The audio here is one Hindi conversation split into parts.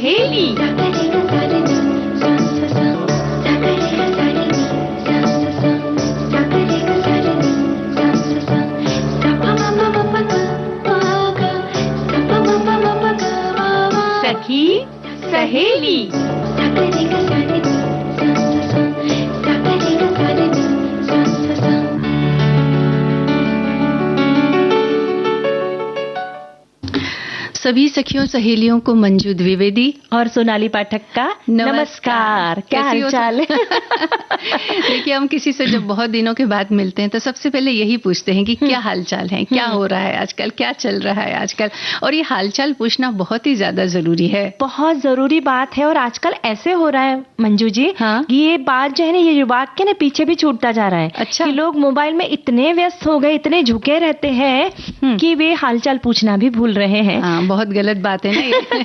सहेली। सखी सहेली। सभी सखियों सहेलियों को मंजू द्विवेदी और सोनाली पाठक का नमस्कार। क्या हाल चाल है? देखिए, हम किसी से जब बहुत दिनों के बाद मिलते हैं तो सबसे पहले यही पूछते हैं कि क्या हालचाल है, क्या हो रहा है आजकल, क्या चल रहा है आजकल। और ये हालचाल पूछना बहुत ही ज्यादा जरूरी है, बहुत जरूरी बात है। और आजकल ऐसे हो रहा है मंजू जी, हाँ? ये बात जो है ना, ये वाक्य ना पीछे भी छूटता जा रहा है। अच्छा। कि लोग मोबाइल में इतने व्यस्त हो गए, इतने झुके रहते हैं कि वे हालचाल पूछना भी भूल रहे हैं। हाँ, बहुत गलत बात है ना ये।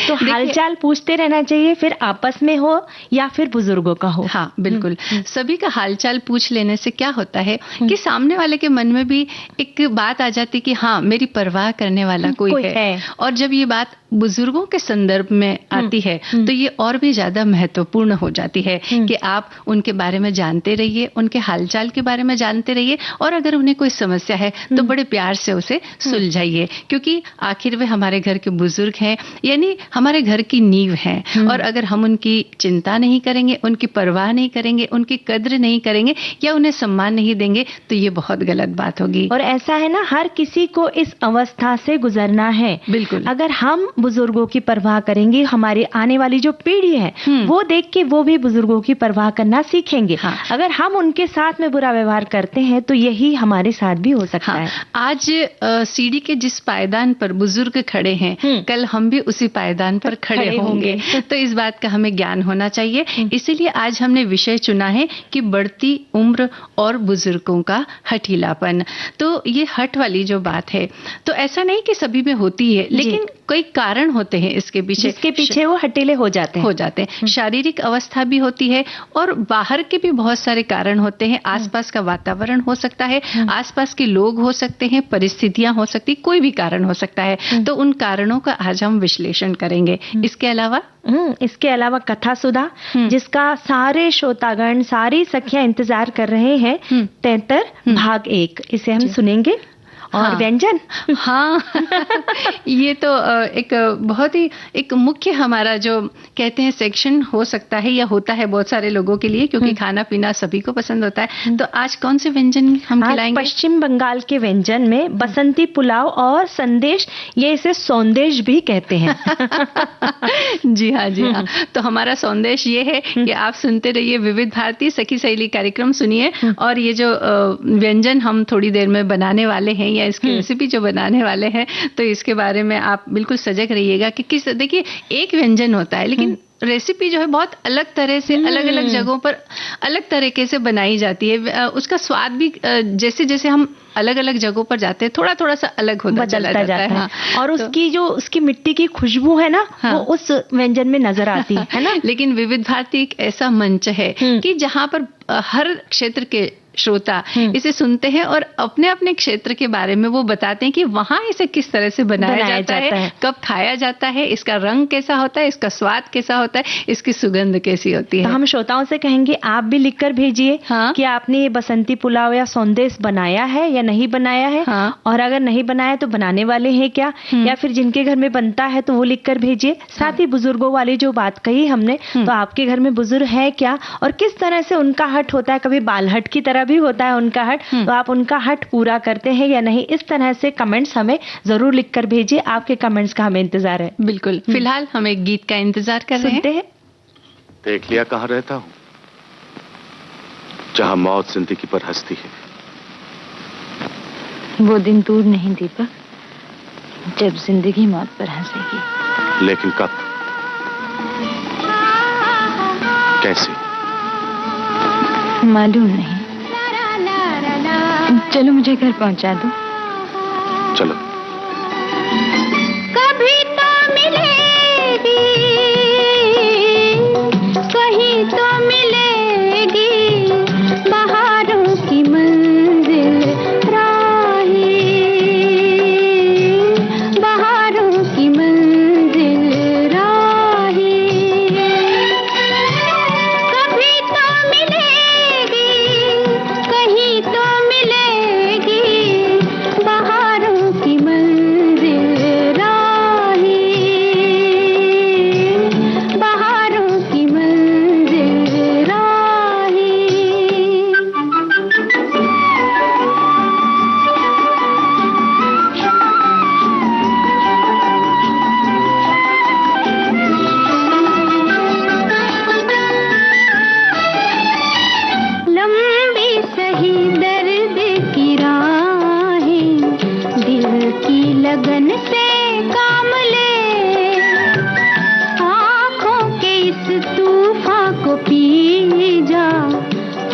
तो हालचाल पूछते रहना चाहिए, फिर आपस में हो या फिर बुजुर्गों का हो। हाँ बिल्कुल। सभी का हालचाल पूछ लेने से क्या होता है कि सामने वाले के मन में भी एक बात आ जाती कि हाँ, मेरी परवाह करने वाला कोई है। और जब ये बात बुजुर्गों के संदर्भ में आती है तो ये और भी ज्यादा महत्वपूर्ण हो जाती है कि आप उनके बारे में जानते रहिए, उनके हालचाल के बारे में जानते रहिए, और अगर उन्हें कोई समस्या है तो बड़े प्यार से उसे सुलझाइए, क्योंकि आखिर वे हमारे घर के बुजुर्ग हैं, यानी हमारे घर की नींव हैं। और अगर हम उनकी चिंता नहीं करेंगे, उनकी परवाह नहीं करेंगे, उनकी कद्र नहीं करेंगे या उन्हें सम्मान नहीं देंगे तो ये बहुत गलत बात होगी। और ऐसा है ना, हर किसी को इस अवस्था से गुजरना है। बिल्कुल। अगर हम बुजुर्गों की परवाह करेंगे, हमारी आने वाली जो पीढ़ी है वो देख के वो भी बुजुर्गों की परवाह करना सीखेंगे। हाँ। अगर हम उनके साथ में बुरा व्यवहार करते हैं तो यही हमारे साथ भी हो सकता है। आज सीढ़ी के जिस पायदान पर बुजुर्ग खड़े हैं, कल हम भी उसी पायदान पर खड़े होंगे। तो इस बात का हमें ज्ञान होना चाहिए। इसीलिए आज हमने विषय चुना है कि बढ़ती उम्र और बुजुर्गों का हठीलापन। तो ये हठ वाली जो बात है, तो ऐसा नहीं कि सभी में होती है, लेकिन कई कारण होते हैं इसके पीछे, जिसके पीछे वो हठीले हो जाते हैं। शारीरिक अवस्था भी होती है और बाहर के भी बहुत सारे कारण होते हैं। आसपास का वातावरण हो सकता है, आसपास के लोग हो सकते हैं, परिस्थितियां हो सकती, कोई भी कारण हो सकता है। तो उन कारणों का आज हम विश्लेषण करेंगे। इसके अलावा कथा सुधा, जिसका सारे श्रोतागण, सारी सखियां इंतजार कर रहे हैं, 73 भाग 1, इसे हम सुनेंगे। और व्यंजन, हाँ ये तो एक बहुत ही एक मुख्य हमारा जो कहते हैं सेक्शन हो सकता है या होता है बहुत सारे लोगों के लिए, क्योंकि खाना पीना सभी को पसंद होता है। तो आज कौन से व्यंजन हम खिलाएंगे? पश्चिम बंगाल के व्यंजन में बसंती पुलाव और संदेश, ये इसे सौंदेश भी कहते हैं। जी हाँ, जी हाँ। तो हमारा संदेश ये है कि आप सुनते रहिए विविध भारती सखी सहेली कार्यक्रम, सुनिए। और ये जो व्यंजन हम थोड़ी देर में बनाने वाले हैं या इसकी रेसिपी जो बनाने वाले हैं, तो इसके बारे में आप बिल्कुल सजग रहिएगा कि किस, देखिए एक व्यंजन होता है लेकिन रेसिपी जो है बहुत अलग तरह से, अलग अलग जगहों पर अलग तरीके से बनाई जाती है। उसका स्वाद भी जैसे जैसे हम अलग अलग जगहों पर जाते हैं थोड़ा थोड़ा सा अलग होता चला जाता है। हाँ। और उसकी जो उसकी मिट्टी की खुशबू है ना, वो उस व्यंजन में नजर आती है ना। लेकिन विविध भारती एक ऐसा मंच है कि जहाँ पर हर क्षेत्र के श्रोता इसे सुनते हैं और अपने अपने क्षेत्र के बारे में वो बताते हैं कि वहाँ इसे किस तरह से बनाया जाता है, कब खाया जाता है, इसका रंग कैसा होता है, इसका स्वाद कैसा होता है, इसकी सुगंध कैसी होती है। तो हम श्रोताओं से कहेंगे आप भी लिखकर भेजिए कि आपने ये बसंती पुलाव या सौंदेश बनाया है या नहीं बनाया है। और अगर नहीं बनाया तो बनाने वाले हैं क्या, या फिर जिनके घर में बनता है तो वो लिखकर भेजिए। साथ ही बुजुर्गों वाली जो बात कही हमने, तो आपके घर में बुजुर्ग है क्या और किस तरह से उनका हट होता है, कभी बाल हट की तरह भी होता है उनका हट, तो आप उनका हट पूरा करते हैं या नहीं, इस तरह से कमेंट्स हमें जरूर लिखकर भेजिए। आपके कमेंट्स का हमें इंतजार है। बिल्कुल। फिलहाल हम एक गीत का इंतजार कर रहे हैं। देख लिया कहाँ रहता हूँ, जहाँ मौत जिंदगी पर हंसती है। वो दिन दूर नहीं दीपक, जब जिंदगी मौत पर हंसेगी। लेकिन कब, कैसे, मालूम नहीं। चलो मुझे घर पहुंचा दो। चलो। कभी तो मिलेगी, कहीं तो मिलेगी, बहारों की मंजिल राही, बहारों की मंजिल राही। को पी जा,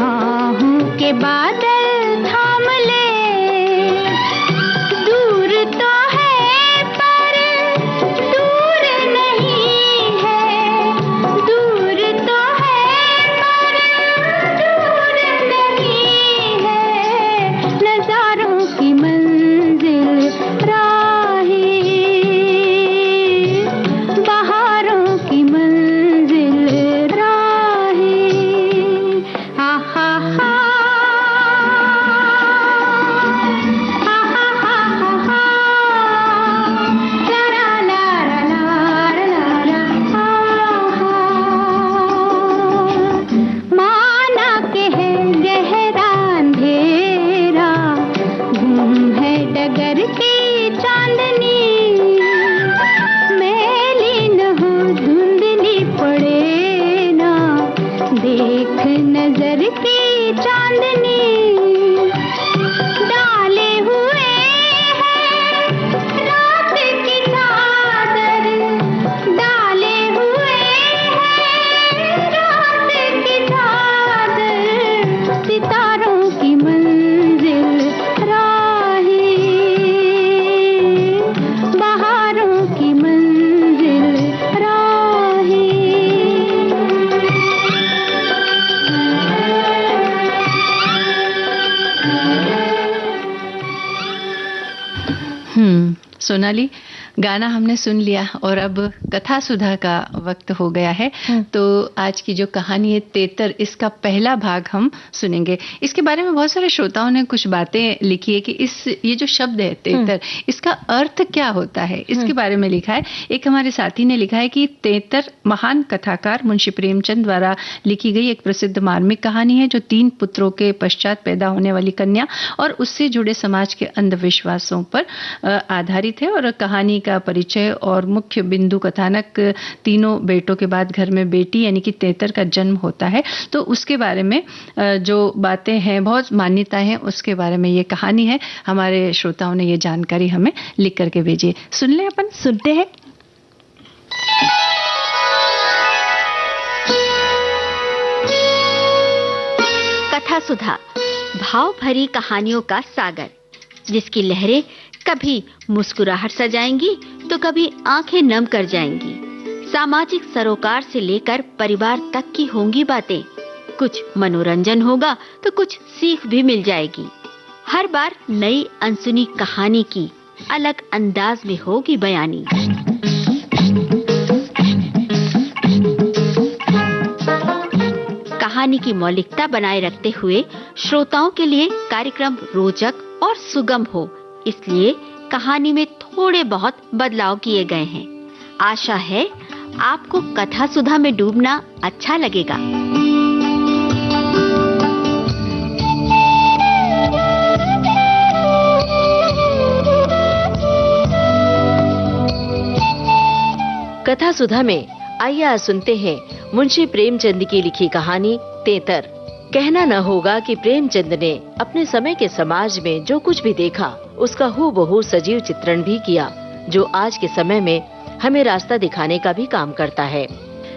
आहू के बादल थाम ले। दूर तो है पर दूर नहीं है, दूर तो है पर दूर नहीं है। नजारों की मंजिल राही, बहारों की मंजिल राही। आहा हा, देख नजर की चांदनी। डाले हुए हैं रात की चादर, डाले हुए हैं रात की चादर। सितारों की मंजिल राही, बहारों की मंजिल राही। सोनाली, गाना हमने सुन लिया और अब कथा सुधा का वक्त हो गया है। तो आज की जो कहानी है तेतर, इसका पहला भाग हम सुनेंगे। इसके बारे में बहुत सारे श्रोताओं ने कुछ बातें लिखी है कि ये जो शब्द है तेतर, इसका अर्थ क्या होता है, इसके बारे में लिखा है। एक हमारे साथी ने लिखा है कि तेतर महान कथाकार मुंशी प्रेमचंद द्वारा लिखी गई एक प्रसिद्ध मार्मिक कहानी है, जो 3 पुत्रों के पश्चात पैदा होने वाली कन्या और उससे जुड़े समाज के अंधविश्वासों पर आधारित है। और कहानी का परिचय और मुख्य बिंदु कथानक, तीनों बेटों के बाद घर में बेटी यानी कि तेतर का जन्म होता है। तो उसके बारे में जो बातें हैं, बहुत मान्यताएं हैं, उसके बारे में ये कहानी है। हमारे श्रोताओं ने ये जानकारी हमें लिख करके भेजी है। सुन ले, अपन सुनते हैं। कथा सुधा, भाव भरी कहानियों का सागर, जिसकी लहरें कभी मुस्कुराहट सजाएंगी तो कभी आंखें नम कर जाएंगी। सामाजिक सरोकार से लेकर परिवार तक की होंगी बातें। कुछ मनोरंजन होगा तो कुछ सीख भी मिल जाएगी। हर बार नई अनसुनी कहानी की अलग अंदाज में होगी बयानी। कहानी की मौलिकता बनाए रखते हुए श्रोताओं के लिए कार्यक्रम रोचक और सुगम हो, इसलिए कहानी में थोड़े बहुत बदलाव किए गए हैं। आशा है आपको कथा सुधा में डूबना अच्छा लगेगा। कथा सुधा में आइए आज सुनते हैं मुंशी प्रेमचंद की लिखी कहानी तेतर। कहना न होगा कि प्रेमचंद ने अपने समय के समाज में जो कुछ भी देखा उसका हूबहू सजीव चित्रण भी किया, जो आज के समय में हमें रास्ता दिखाने का भी काम करता है।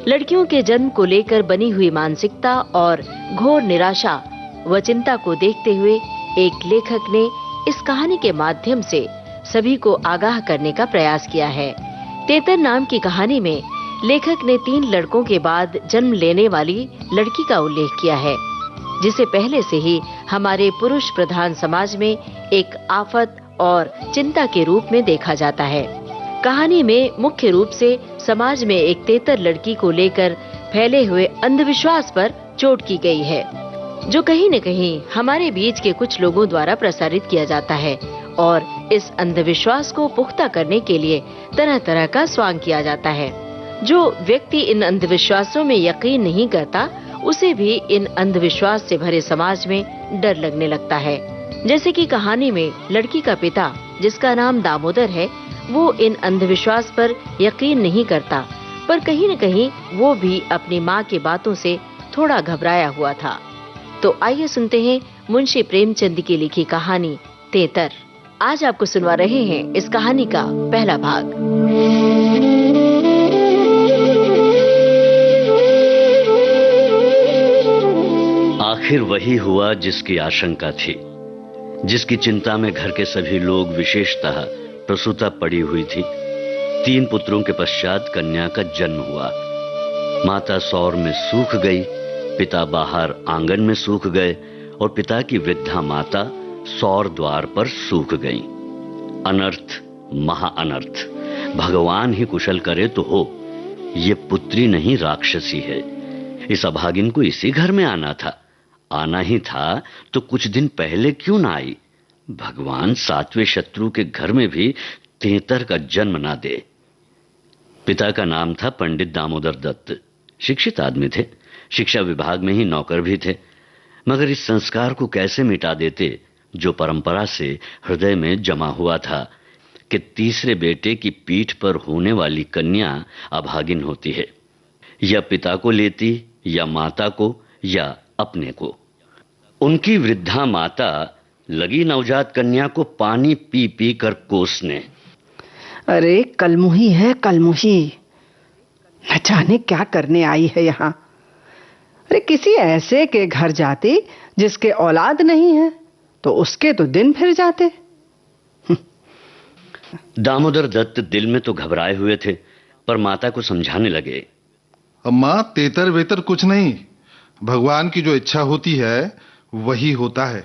लड़कियों के जन्म को लेकर बनी हुई मानसिकता और घोर निराशा व चिंता को देखते हुए एक लेखक ने इस कहानी के माध्यम से सभी को आगाह करने का प्रयास किया है। तेतर नाम की कहानी में लेखक ने 3 लड़कों के बाद जन्म लेने वाली लड़की का उल्लेख किया है, जिसे पहले से ही हमारे पुरुष प्रधान समाज में एक आफत और चिंता के रूप में देखा जाता है। कहानी में मुख्य रूप से समाज में एक तेतर लड़की को लेकर फैले हुए अंधविश्वास पर चोट की गई है, जो कहीं न कहीं हमारे बीच के कुछ लोगों द्वारा प्रसारित किया जाता है और इस अंधविश्वास को पुख्ता करने के लिए तरह तरह का स्वांग किया जाता है। जो व्यक्ति इन अंधविश्वासों में यकीन नहीं करता, उसे भी इन अंधविश्वास से भरे समाज में डर लगने लगता है। जैसे कि कहानी में लड़की का पिता, जिसका नाम दामोदर है, वो इन अंधविश्वास पर यकीन नहीं करता, पर कहीं न कहीं वो भी अपनी माँ की बातों से थोड़ा घबराया हुआ था। तो आइए सुनते हैं मुंशी प्रेमचंद की लिखी कहानी तेतर। आज आपको सुनवा रहे हैं इस कहानी का पहला भाग। आखिर वही हुआ जिसकी आशंका थी, जिसकी चिंता में घर के सभी लोग, विशेषतः प्रसूता पड़ी हुई थी। 3 पुत्रों के पश्चात कन्या का जन्म हुआ। माता सौर में सूख गई, पिता बाहर आंगन में सूख गए और पिता की वृद्धा माता सौर द्वार पर सूख गई। अनर्थ, महाअनर्थ। भगवान ही कुशल करे तो हो। ये पुत्री नहीं, राक्षसी है। इस अभागिन को इसी घर में आना था। आना ही था तो कुछ दिन पहले क्यों ना आई? भगवान 7वें शत्रु के घर में भी तेतर का जन्म ना दे। पिता का नाम था पंडित दामोदर दत्त। शिक्षित आदमी थे, शिक्षा विभाग में ही नौकर भी थे। मगर इस संस्कार को कैसे मिटा देते जो परंपरा से हृदय में जमा हुआ था कि तीसरे बेटे की पीठ पर होने वाली कन्या अभागिन होती है। या पिता को लेती, या माता को, या अपने को। उनकी वृद्धा माता लगी नवजात कन्या को पानी पी पी कर कोसने। अरे कलमुही है, कलमुही। न जाने क्या करने आई है यहाँ। अरे किसी ऐसे के घर जाती जिसके औलाद नहीं है तो उसके तो दिन फिर जाते। दामोदर दत्त दिल में तो घबराए हुए थे, पर माता को समझाने लगे। अम्मा, तेतर वेतर कुछ नहीं। भगवान की जो इच्छा होती है वही होता है।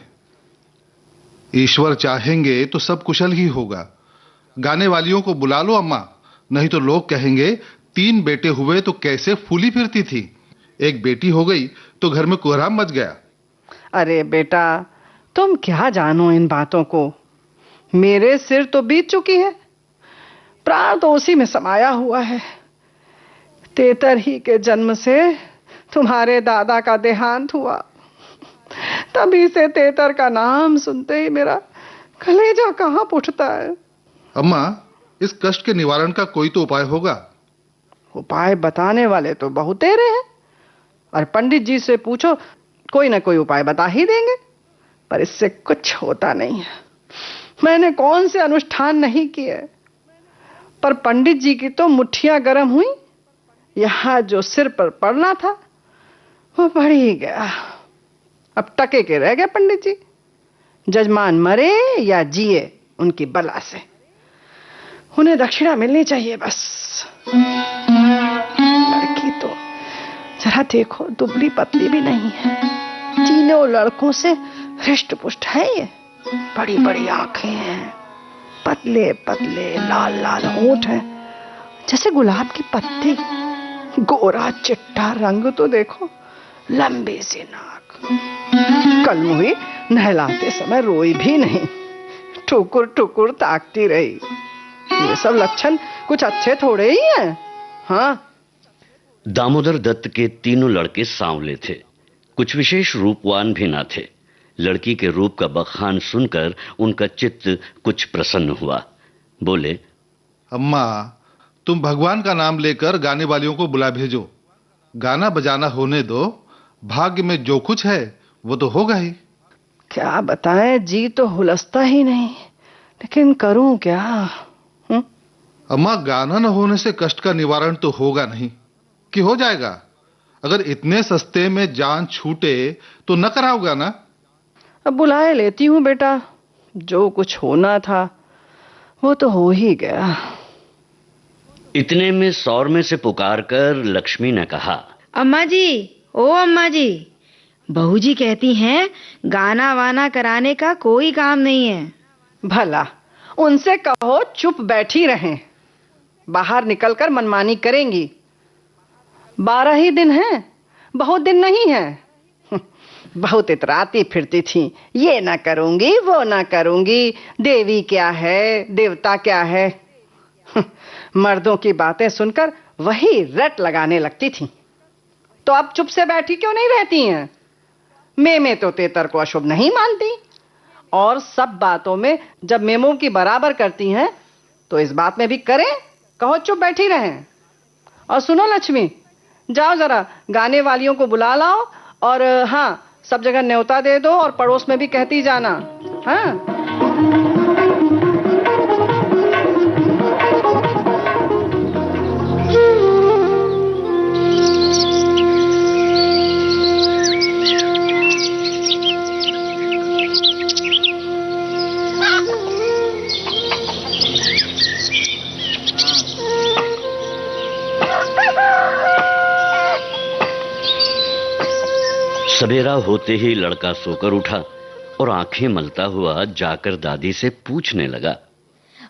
ईश्वर चाहेंगे तो सब कुशल ही होगा। गाने वालियों को बुला लो अम्मा, नहीं तो लोग कहेंगे 3 बेटे हुए तो कैसे फूली फिरती थी, एक बेटी हो गई तो घर में कोहराम मच गया। अरे बेटा, तुम क्या जानो इन बातों को। मेरे सिर तो बीत चुकी है, प्राण तो उसी में समाया हुआ है। तेतर ही के जन्म से तुम्हारे दादा का देहांत हुआ। तभी से तेतर का नाम सुनते ही मेरा कलेजा कांप उठता है। अम्मा, इस कष्ट के निवारण का कोई तो उपाय होगा। उपाय बताने वाले तो बहुतेरे हैं, और पंडित जी से पूछो, कोई ना कोई उपाय बता ही देंगे। पर इससे कुछ होता नहीं है। मैंने कौन से अनुष्ठान नहीं किए, पर पंडित जी की तो मुट्ठियां गर्म हुई। यहां जो सिर पर पड़ना था वो पड़ ही गया। अब टके के रह गए पंडित जी। जजमान मरे या जिए उनकी बला से, उन्हें दक्षिणा मिलनी चाहिए बस। लड़की तो जरा देखो, दुबली पतली भी नहीं है। तीनों लड़कों से हृष्ट पुष्ट है ये। बड़ी बड़ी आंखें हैं, पतले पतले लाल लाल होंठ हैं, जैसे गुलाब की पत्ती। गोरा चिट्टा रंग तो देखो, लंबी सी नाक। कलमुही नहलाते समय रोई भी नहीं, ठुकुर ठुकुर ताकती रही। ये सब लक्षण कुछ अच्छे थोड़े ही हैं। हाँ। दामोदर दत्त के तीनों लड़के सांवले थे, कुछ विशेष रूपवान भी ना थे। लड़की के रूप का बखान सुनकर उनका चित्त कुछ प्रसन्न हुआ। बोले, अम्मा, तुम भगवान का नाम लेकर गाने वालियों को बुला भेजो। गाना बजाना होने दो, भाग्य में जो कुछ है वो तो होगा ही। क्या बताएं, जी तो हुलसता ही नहीं, लेकिन करूं क्या? अम्मा, गाना न होने से कष्ट का निवारण तो होगा नहीं कि हो जाएगा। अगर इतने सस्ते में जान छूटे तो न कराओगा ना? अब बुलाए लेती हूँ बेटा, जो कुछ होना था वो तो हो ही गया। इतने में सौर में से पुकारकर लक्ष्मी ने कहा, अम्मा जी, ओ अम्मा जी, बहू जी कहती हैं गाना वाना कराने का कोई काम नहीं है। भला उनसे कहो चुप बैठी रहें, बाहर निकलकर मनमानी करेंगी। 12 ही दिन हैं, बहुत दिन नहीं है। बहुत इतराती फिरती थी, ये ना करूंगी वो ना करूंगी, देवी क्या है देवता क्या है। मर्दों की बातें सुनकर वही रट लगाने लगती थी। तो अब चुप से बैठी क्यों नहीं रहती हैं? मेमे तो तेतर को अशुभ नहीं मानती, और सब बातों में जब मेमों की बराबर करती हैं तो इस बात में भी करें। कहो चुप बैठी रहें। और सुनो लक्ष्मी, जाओ जरा गाने वालियों को बुला लाओ, और हाँ, सब जगह न्योता दे दो और पड़ोस में भी कहती जाना। हाँ। सवेरा होते ही लड़का सोकर उठा और आंखें मलता हुआ जाकर दादी से पूछने लगा,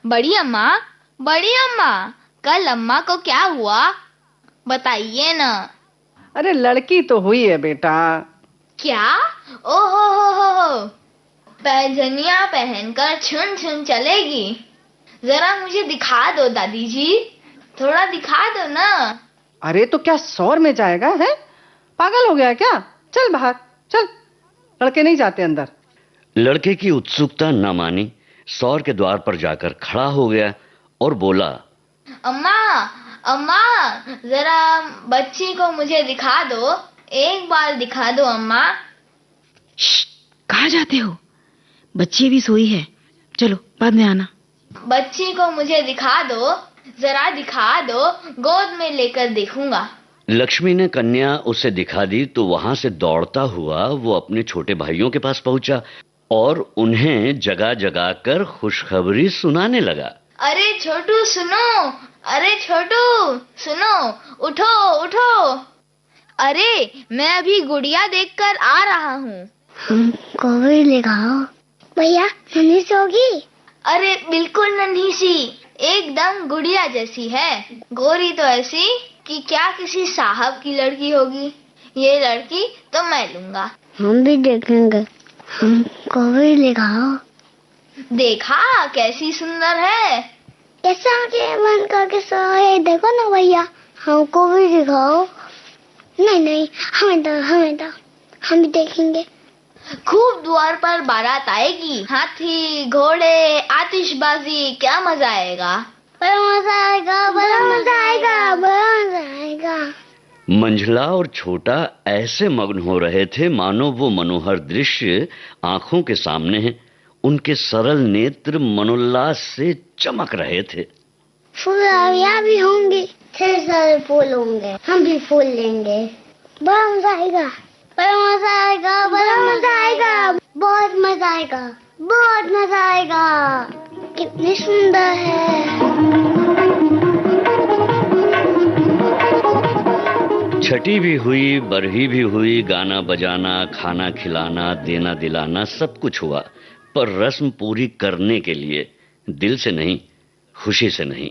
बड़ी अम्मा, कल अम्मा को क्या हुआ, बताइए ना। अरे लड़की तो हुई है बेटा। क्या? ओहो हो, पैजनिया पहनकर छुन छुन चलेगी। जरा मुझे दिखा दो दादी जी, थोड़ा दिखा दो ना। अरे तो क्या सौर में जाएगा है? पागल हो गया क्या? चल बाहर चल, लड़के नहीं जाते अंदर। लड़के की उत्सुकता न मानी, सौर के द्वार पर जाकर खड़ा हो गया और बोला, अम्मा, जरा बच्ची को मुझे दिखा दो, एक बार दिखा दो अम्मा। कहाँ जाते हो? बच्ची भी सोई है, चलो बाद में आना। बच्ची को मुझे दिखा दो, जरा दिखा दो, गोद में लेकर देखूंगा। लक्ष्मी ने कन्या उसे दिखा दी तो वहां से दौड़ता हुआ वो अपने छोटे भाइयों के पास पहुंचा और उन्हें जगा जगा कर खुशखबरी सुनाने लगा। अरे छोटू सुनो, उठो उठो। अरे मैं अभी गुड़िया देखकर आ रहा हूँ। हमको भी दिखाओ। भैया नन्ही सी होगी? अरे बिल्कुल नन्ही सी, एकदम गुड़िया जैसी है। गोरी तो ऐसी कि क्या किसी साहब की लड़की होगी। ये लड़की तो मैं लूंगा। हम भी देखेंगे, हमको भी दिखाओ। देखा कैसी सुंदर है। कैसा आंखें बंद करके सोए, देखो ना भैया, हमको भी दिखाओ। नहीं हमें दो, हम भी देखेंगे। खूब द्वार पर बारात आएगी, हाथी घोड़े आतिशबाजी, क्या मजा आएगा। बड़ा मजा आएगा। मंझला और छोटा ऐसे मग्न हो रहे थे मानो वो मनोहर दृश्य आंखों के सामने है। उनके सरल नेत्र मनोल्लास से चमक रहे थे। फुलवारियाँ भी होंगी, ढेर सारे फूल होंगे, हम भी फूल लेंगे। बड़ा मजा आएगा, बहुत मजा आएगा। कितनी सुंदर है। छठी भी हुई, बरही भी हुई, गाना बजाना, खाना खिलाना, देना दिलाना सब कुछ हुआ, पर रस्म पूरी करने के लिए दिल से नहीं, खुशी से नहीं।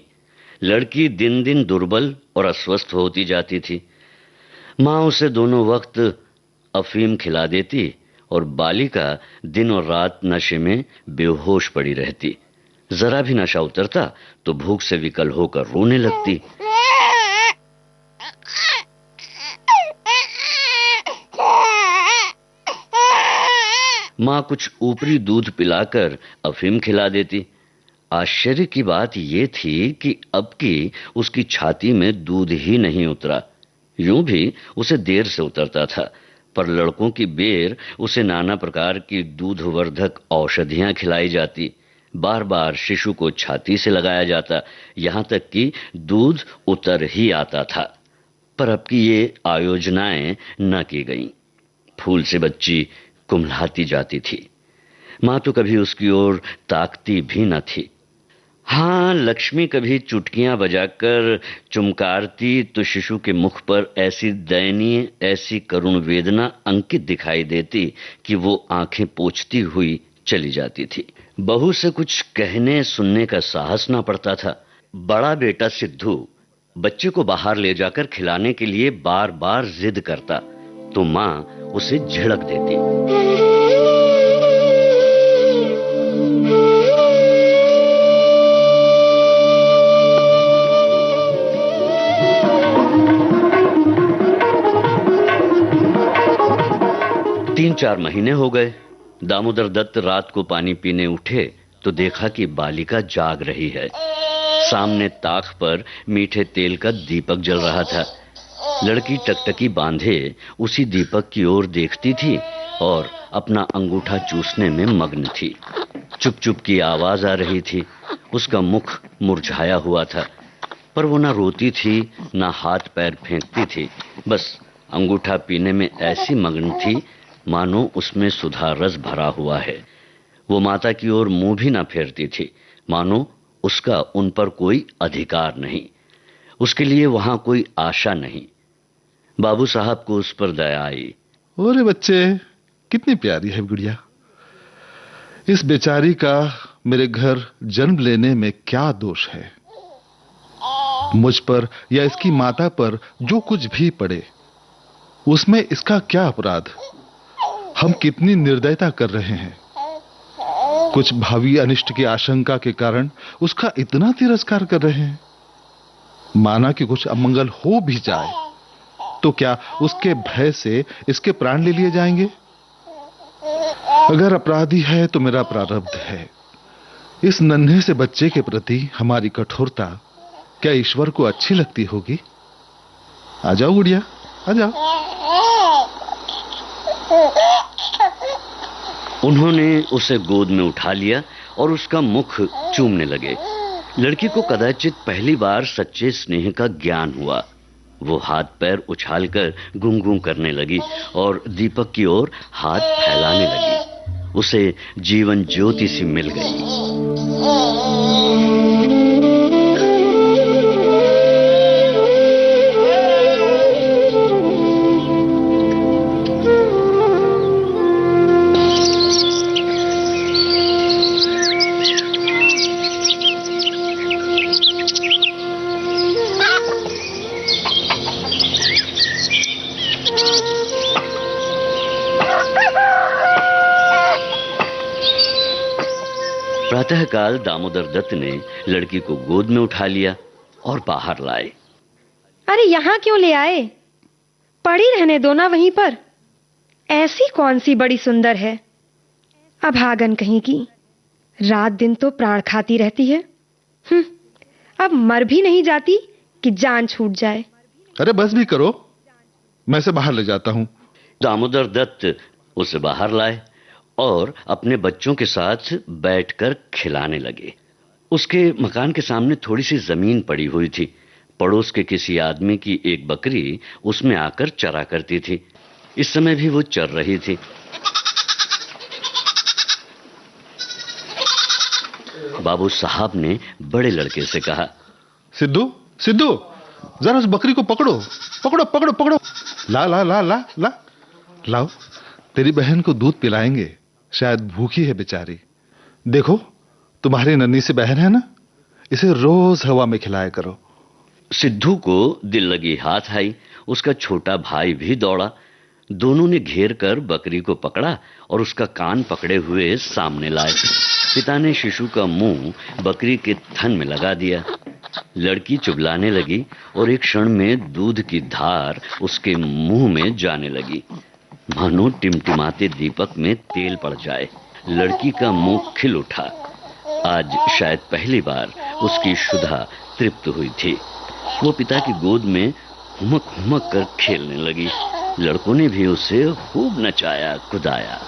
लड़की दिन दिन दुर्बल और अस्वस्थ होती जाती थी। माँ उसे दोनों वक्त अफीम खिला देती और बालिका दिन और रात नशे में बेहोश पड़ी रहती। जरा भी नशा उतरता तो भूख से विकल होकर रोने लगती। माँ कुछ ऊपरी दूध पिलाकर अफीम खिला देती। आश्चर्य की बात ये थी कि अब की उसकी छाती में दूध ही नहीं उतरा। यूं भी उसे देर से उतरता था, पर लड़कों की बेर उसे नाना प्रकार की दूधवर्धक औषधियां खिलाई जाती। बार बार शिशु को छाती से लगाया जाता, यहाँ तक कि दूध उतर ही आता था। पर अब की ये आयोजनाएं न की गईं। फूल से बच्ची कुम्हलाती जाती थी। माँ तो कभी उसकी ओर ताकती भी न थी। हाँ, लक्ष्मी कभी चुटकियां बजाकर चुमकारती तो शिशु के मुख पर ऐसी दयनीय, ऐसी करुण वेदना अंकित दिखाई देती कि वो आंखें पोंछती हुई चली जाती थी। बहू से कुछ कहने सुनने का साहस ना पड़ता था। बड़ा बेटा सिद्धू बच्चे को बाहर ले जाकर खिलाने के लिए बार बार जिद करता तो माँ उसे झिड़क देती। 3-4 महीने हो गए। दामोदर दत्त रात को पानी पीने उठे तो देखा कि बालिका जाग रही है। सामने ताक पर मीठे तेल का दीपक जल रहा था। लड़की टकटकी बांधे उसी दीपक की ओर देखती थी और अपना अंगूठा चूसने में मग्न थी। चुप चुप की आवाज आ रही थी। उसका मुख मुरझाया हुआ था, पर वो ना रोती थी ना हाथ पैर फेंकती थी। बस अंगूठा पीने में ऐसी मग्न थी मानो उसमें सुधा रस भरा हुआ है। वो माता की ओर मुंह भी ना फेरती थी, मानो उसका उन पर कोई अधिकार नहीं, उसके लिए वहां कोई आशा नहीं। बाबू साहब को उस पर दया आई। अरे बच्चे, कितनी प्यारी है गुड़िया। इस बेचारी का मेरे घर जन्म लेने में क्या दोष है? मुझ पर या इसकी माता पर जो कुछ भी पड़े, उसमें इसका क्या अपराध? हम कितनी निर्दयता कर रहे हैं। कुछ भावी अनिष्ट की आशंका के कारण उसका इतना तिरस्कार कर रहे हैं। माना कि कुछ अमंगल हो भी जाए तो क्या उसके भय से इसके प्राण ले लिए जाएंगे? अगर अपराधी है तो मेरा प्रारब्ध है। इस नन्हे से बच्चे के प्रति हमारी कठोरता क्या ईश्वर को अच्छी लगती होगी? आ जाओ गुड़िया, आ जाओ। उन्होंने उसे गोद में उठा लिया और उसका मुख चूमने लगे। लड़की को कदाचित पहली बार सच्चे स्नेह का ज्ञान हुआ। वो हाथ पैर उछालकर गुंगू करने लगी और दीपक की ओर हाथ फैलाने लगी। उसे जीवन ज्योति सी मिल गई। प्रातःकाल दामोदर दत्त ने लड़की को गोद में उठा लिया और बाहर लाए। अरे यहाँ क्यों ले आए? पड़ी रहने दो ना वहीं पर। ऐसी कौन सी बड़ी सुंदर है? अभागन कहीं की, रात दिन तो प्राण खाती रहती है। अब मर भी नहीं जाती कि जान छूट जाए। अरे बस भी करो, मैं इसे बाहर ले जाता हूं। दामोदर दत्त उसे बाहर लाए और अपने बच्चों के साथ बैठकर खिलाने लगे। उसके मकान के सामने थोड़ी सी जमीन पड़ी हुई थी। पड़ोस के किसी आदमी की एक बकरी उसमें आकर चरा करती थी। इस समय भी वो चर रही थी। बाबू साहब ने बड़े लड़के से कहा, सिद्धू, सिद्धू, जरा उस बकरी को पकड़ो, पकड़ो पकड़ो पकड़ो। ला ला ला ला ला, लाओ, तेरी बहन को दूध पिलाएंगे, शायद भूखी है बेचारी। देखो, तुम्हारी नन्ही सी बहन है ना, इसे रोज हवा में खिलाया करो। सिद्धू को दिल लगी हाथ आई। उसका छोटा भाई भी दौड़ा। दोनों ने घेर कर बकरी को पकड़ा और उसका कान पकड़े हुए सामने लाए। पिता ने शिशु का मुंह बकरी के थन में लगा दिया। लड़की चुबलाने लगी और एक क्षण में दूध की धार उसके मुंह में जाने लगी, मानो टिमटिमाते दीपक में तेल पड़ जाए। लड़की का मुंह खिल उठा। आज शायद पहली बार उसकी क्षुधा तृप्त हुई थी। वो पिता की गोद में हुमक हुमक कर खेलने लगी। लड़कों ने भी उसे खूब नचाया कुदाया।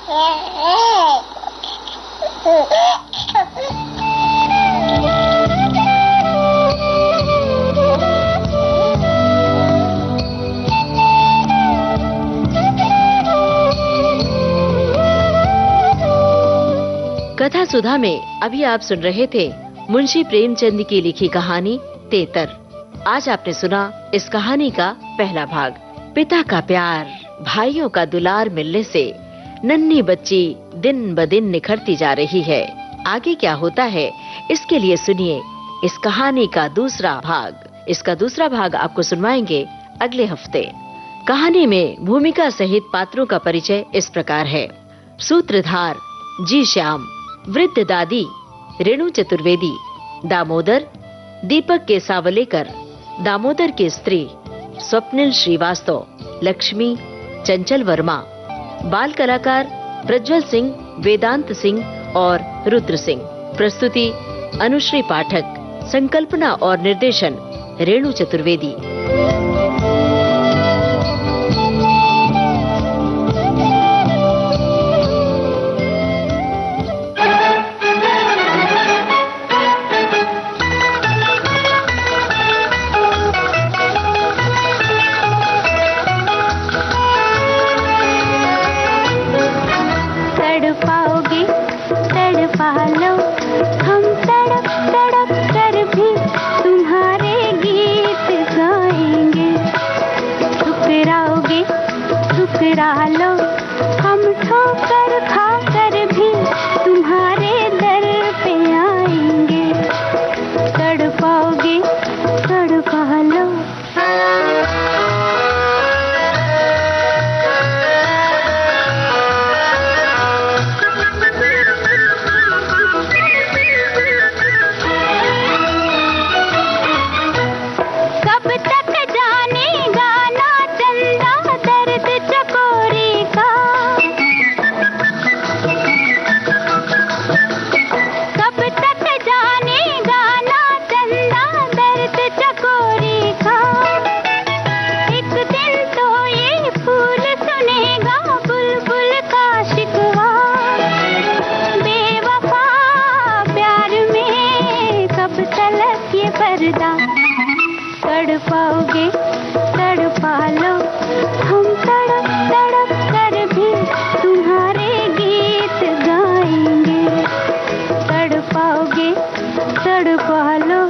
कथा सुधा में अभी आप सुन रहे थे मुंशी प्रेमचंद की लिखी कहानी तेतर। आज आपने सुना इस कहानी का पहला भाग। पिता का प्यार, भाइयों का दुलार मिलने से नन्ही बच्ची दिन ब दिन निखरती जा रही है। आगे क्या होता है इसके लिए सुनिए इस कहानी का दूसरा भाग। इसका दूसरा भाग आपको सुनवाएंगे अगले हफ्ते। कहानी में भूमिका सहित पात्रों का परिचय इस प्रकार है। सूत्रधार जी श्याम, वृद्ध दादी रेणु चतुर्वेदी, दामोदर दीपक के सावलेकर, दामोदर की स्त्री स्वप्निल श्रीवास्तव, लक्ष्मी चंचल वर्मा, बाल कलाकार प्रज्वल सिंह, वेदांत सिंह और रुद्र सिंह। प्रस्तुति अनुश्री पाठक, संकल्पना और निर्देशन रेणु चतुर्वेदी। हम तड़प तड़प कर भी तुम्हारे गीत गाए। ठुकरा लो, हम ठोकर खाकर भी तुम्हारे दर पे आएंगे। तड़पाओगे तड़पा लो। कब तक जानेगा ना चंदा दर्द चकोरी का। कब तक जानेगा ना चंदा दर्द चकोरी का। एक दिन तो ये फूल सुनेगा बुलबुल का शिकवा। बेवफा प्यार में कब तलक ये पर्दा। तड़पाओगे तड़पा लो, हम तड़प तड़प कर भी तुम्हारे गीत गाएंगे। तड़पाओगे तड़पा लो।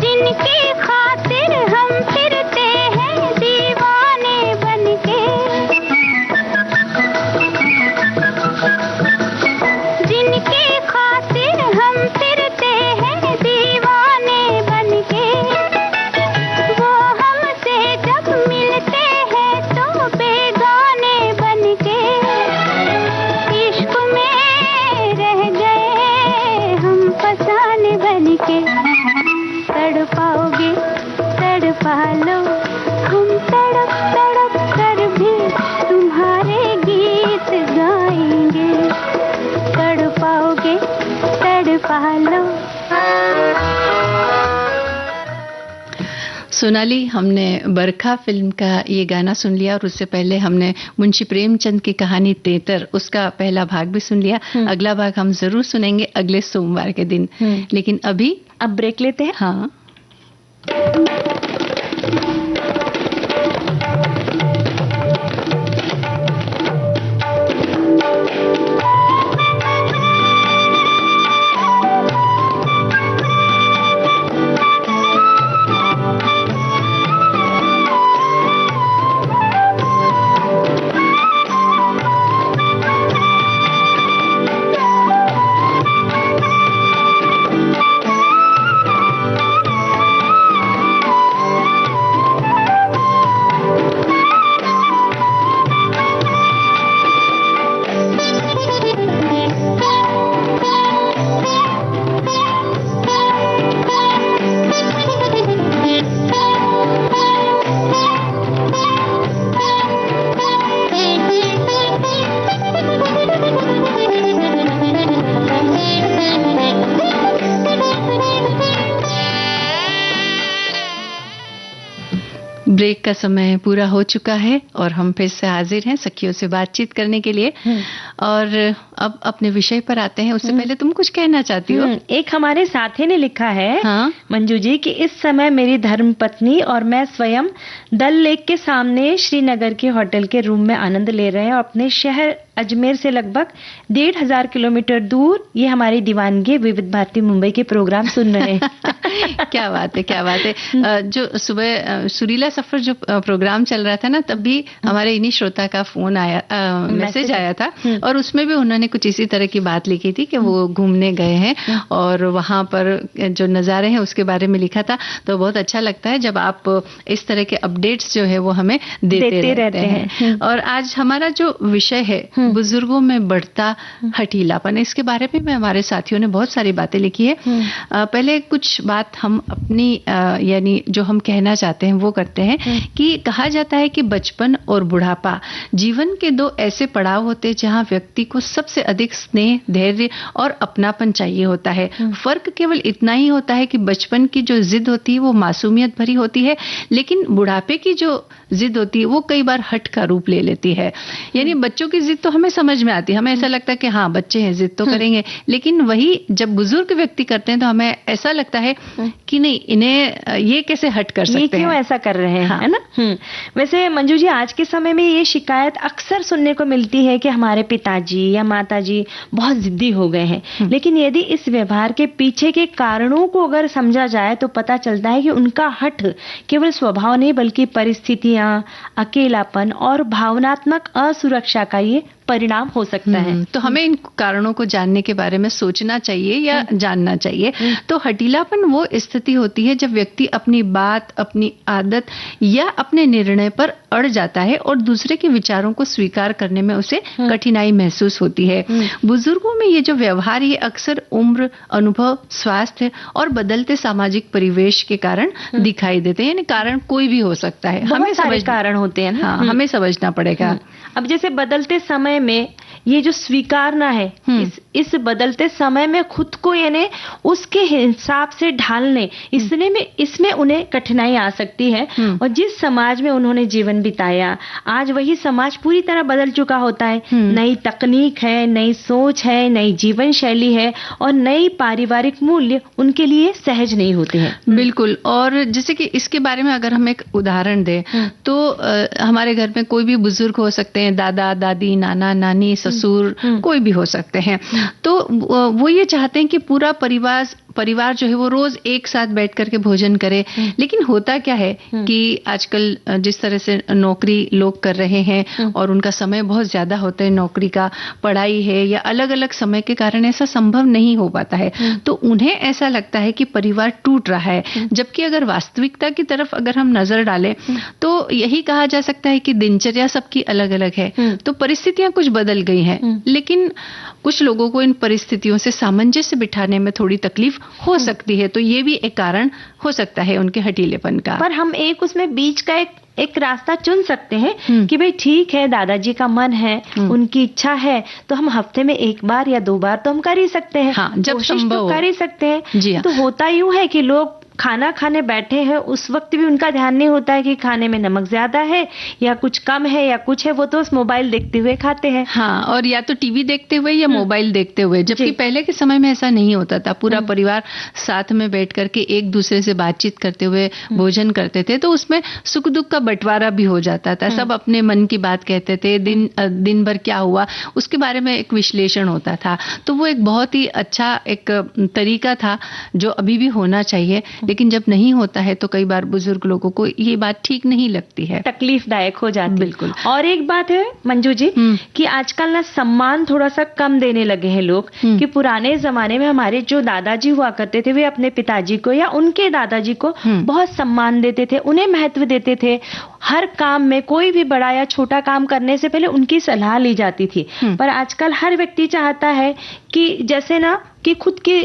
जिनकी खातिर हम फिरते हैं दीवाने बनके। जिनकी खातिर हम फिरते हैं दीवाने बनके। वो हमसे जब मिलते हैं तो बेगाने बनके। इश्क में रह गए हम फसाने बनके। तड़पाओगे तड़पा लो, हम तड़प तड़प कर भी तुम्हारे गीत गाएंगे। तड़पाओगे तड़पा लो। सोनाली, हमने बरखा फिल्म का ये गाना सुन लिया और उससे पहले हमने मुंशी प्रेमचंद की कहानी तेतर, उसका पहला भाग भी सुन लिया। अगला भाग हम जरूर सुनेंगे अगले सोमवार के दिन। लेकिन अभी अब ब्रेक लेते हैं। हाँ। ब्रेक का समय पूरा हो चुका है और हम फिर से हाजिर हैं सखियों से बातचीत करने के लिए। और अब अपने विषय पर आते हैं। उससे पहले तुम कुछ कहना चाहती हो? एक हमारे साथी ने लिखा है, हाँ? मंजू जी, कि इस समय मेरी धर्मपत्नी और मैं स्वयं डल लेक के सामने श्रीनगर के होटल के रूम में आनंद ले रहे हैं और अपने शहर अजमेर से लगभग 1500 किलोमीटर दूर ये हमारी दीवानगी विविध भारती मुंबई के प्रोग्राम सुन रहे हैं। क्या बात है, क्या बात है। जो सुबह सुरीला सफर जो प्रोग्राम चल रहा था ना, तब भी हमारे इन्हीं श्रोता का फोन आया, मैसेज आया था और उसमें भी उन्होंने कुछ इसी तरह की बात लिखी थी कि वो घूमने गए हैं और वहां पर जो नज़ारे हैं उसके बारे में लिखा था। तो बहुत अच्छा लगता है जब आप इस तरह के अपडेट्स जो है वो हमें देते रहते हैं। और आज हमारा जो विषय है बुजुर्गों में बढ़ता हठीलापन, इसके बारे में हमारे साथियों ने बहुत सारी बातें लिखी है। पहले कुछ बात हम अपनी यानी जो हम कहना चाहते हैं वो करते हैं कि कहा जाता है कि बचपन और बुढ़ापा जीवन के दो ऐसे पड़ाव होते हैं जहां व्यक्ति को सबसे अधिक स्नेह, धैर्य और अपनापन चाहिए होता है। फर्क केवल इतना ही होता है कि बचपन की जो जिद होती है वो मासूमियत भरी होती है, लेकिन बुढ़ापे की जो जिद होती है वो कई बार हठ का रूप ले लेती है। यानी बच्चों की जिद तो हमें समझ में आती है, हमें ऐसा लगता है कि हाँ बच्चे हैं जिद तो करेंगे, लेकिन वही जब बुजुर्ग व्यक्ति करते हैं तो हमें ऐसा लगता है कि नहीं इन्हें ये कैसे हट कर सकते हैं, ये क्यों ऐसा कर रहे हैं, है ना। वैसे मंजू जी, आज के समय में ये शिकायत अक्सर सुनने को मिलती है कि हमारे पिताजी या माताजी बहुत जिद्दी हो गए हैं। लेकिन यदि इस व्यवहार के पीछे के कारणों को अगर समझा जाए तो पता चलता है कि उनका हठ केवल स्वभाव नहीं बल्कि परिस्थितियां, अकेलापन और भावनात्मक असुरक्षा का ये परिणाम हो सकता है। तो हमें इन कारणों को जानने के बारे में सोचना चाहिए या जानना चाहिए। तो हठीलापन वो स्थिति होती है जब व्यक्ति अपनी बात, अपनी आदत या अपने निर्णय पर अड़ जाता है और दूसरे के विचारों को स्वीकार करने में उसे कठिनाई महसूस होती है। बुजुर्गों में ये जो व्यवहार ये अक्सर उम्र, अनुभव, स्वास्थ्य और बदलते सामाजिक परिवेश के कारण दिखाई देते हैं। यानी कारण कोई भी हो सकता है, हमें समझ कारण होते हैं। हाँ, हमें समझना पड़ेगा। अब जैसे बदलते समय में ये जो स्वीकारना है, इस बदलते समय में खुद को यानी उसके हिसाब से ढालने, इसमें उन्हें कठिनाई आ सकती है। और जिस समाज में उन्होंने जीवन बिताया, आज वही समाज पूरी तरह बदल चुका होता है। नई तकनीक है, नई सोच है, नई जीवन शैली है और नई पारिवारिक मूल्य उनके लिए सहज नहीं होते हैं। बिल्कुल। और जैसे कि इसके बारे में अगर हम एक उदाहरण दें तो हमारे घर में कोई भी बुजुर्ग हो सकते हैं, दादा दादी, नाना नानी, ससुर, कोई भी हो सकते हैं। तो वो ये चाहते हैं कि पूरा परिवार जो है वो रोज एक साथ बैठ करके भोजन करे। लेकिन होता क्या है कि आजकल जिस तरह से नौकरी लोग कर रहे हैं और उनका समय बहुत ज्यादा होता है, नौकरी का, पढ़ाई है या अलग अलग समय के कारण ऐसा संभव नहीं हो पाता है। तो उन्हें ऐसा लगता है कि परिवार टूट रहा है, जबकि अगर वास्तविकता की तरफ अगर हम नजर डालें तो यही कहा जा सकता है कि दिनचर्या सबकी अलग अलग है। तो परिस्थितियां कुछ बदल गई हैं, लेकिन कुछ लोगों को इन परिस्थितियों से सामंजस्य बिठाने में थोड़ी तकलीफ हो सकती है। तो ये भी एक कारण हो सकता है उनके हठीलेपन का। पर हम उसमें बीच का एक रास्ता चुन सकते हैं कि भाई ठीक है, दादाजी का मन है, उनकी इच्छा है, तो हम हफ्ते में 1 बार या 2 बार तो हम कर ही सकते हैं। हाँ, जब संभव हो कर ही सकते हैं। जी हाँ। तो होता यूं है कि लोग खाना खाने बैठे हैं, उस वक्त भी उनका ध्यान नहीं होता है कि खाने में नमक ज्यादा है या कुछ कम है या कुछ है, वो तो उस मोबाइल देखते हुए खाते हैं। हाँ, और या तो टीवी देखते हुए या मोबाइल देखते हुए, जबकि पहले के समय में ऐसा नहीं होता था। पूरा परिवार साथ में बैठ करके एक दूसरे से बातचीत करते हुए भोजन करते थे, तो उसमें सुख दुख का बंटवारा भी हो जाता था। सब अपने मन की बात कहते थे, दिन भर क्या हुआ उसके बारे में एक विश्लेषण होता था। तो वो एक बहुत ही अच्छा एक तरीका था जो अभी भी होना चाहिए। लेकिन जब नहीं होता है तो कई बार बुजुर्ग लोगों को ये बात ठीक नहीं लगती है, तकलीफदायक हो जाती है। बिल्कुल। और एक बात है मंजू जी कि आजकल ना सम्मान थोड़ा सा कम देने लगे हैं लोग। कि पुराने जमाने में हमारे जो दादाजी हुआ करते थे, वे अपने पिताजी को या उनके दादाजी को बहुत सम्मान देते थे, उन्हें महत्व देते थे। हर काम में कोई भी बड़ा या छोटा काम करने से पहले उनकी सलाह ली जाती थी। पर आजकल हर व्यक्ति चाहता है कि जैसे ना कि खुद की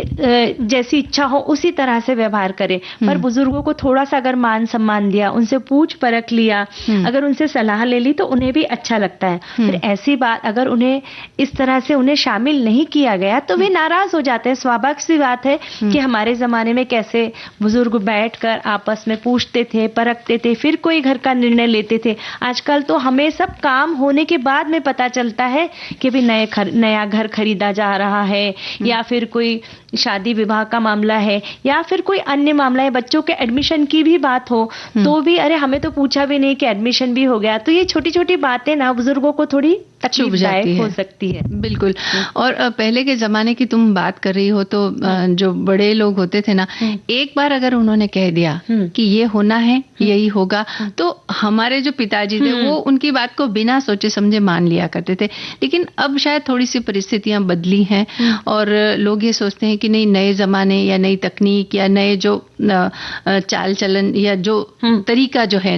जैसी इच्छा हो उसी तरह से व्यवहार करे। पर बुजुर्गों को थोड़ा सा अगर मान सम्मान दिया, उनसे पूछ परख लिया, अगर उनसे सलाह ले ली तो उन्हें भी अच्छा लगता है। फिर ऐसी बात अगर उन्हें इस तरह से उन्हें शामिल नहीं किया गया तो वे नाराज हो जाते हैं। स्वाभाविक सी बात है कि हमारे जमाने में कैसे बुजुर्ग बैठकर आपस में पूछते थे, परखते थे, फिर कोई घर का निर्णय लेते थे। आजकल तो हमें सब काम होने के बाद में पता चलता है कि भी नया घर खरीदा जा रहा है या फिर कोई शादी विवाह का मामला है या फिर कोई अन्य मामला है, बच्चों के एडमिशन की भी बात हो तो भी अरे हमें तो पूछा भी नहीं कि एडमिशन भी हो गया। तो ये छोटी छोटी बातें ना बुजुर्गों को थोड़ी तकलीफदायक हो सकती है। बिल्कुल। और पहले के जमाने की तुम बात कर रही हो तो जो बड़े लोग होते थे ना, एक बार अगर उन्होंने कह दिया कि ये होना है, यही होगा, तो हमारे जो पिताजी थे वो उनकी बात को बिना सोचे समझे मान लिया करते थे। लेकिन अब शायद थोड़ी सी परिस्थितियां बदली हैं और लोग ये सोचते हैं कि नहीं, नए जमाने या नई तकनीक या नए जो चाल चलन या जो तरीका जो है,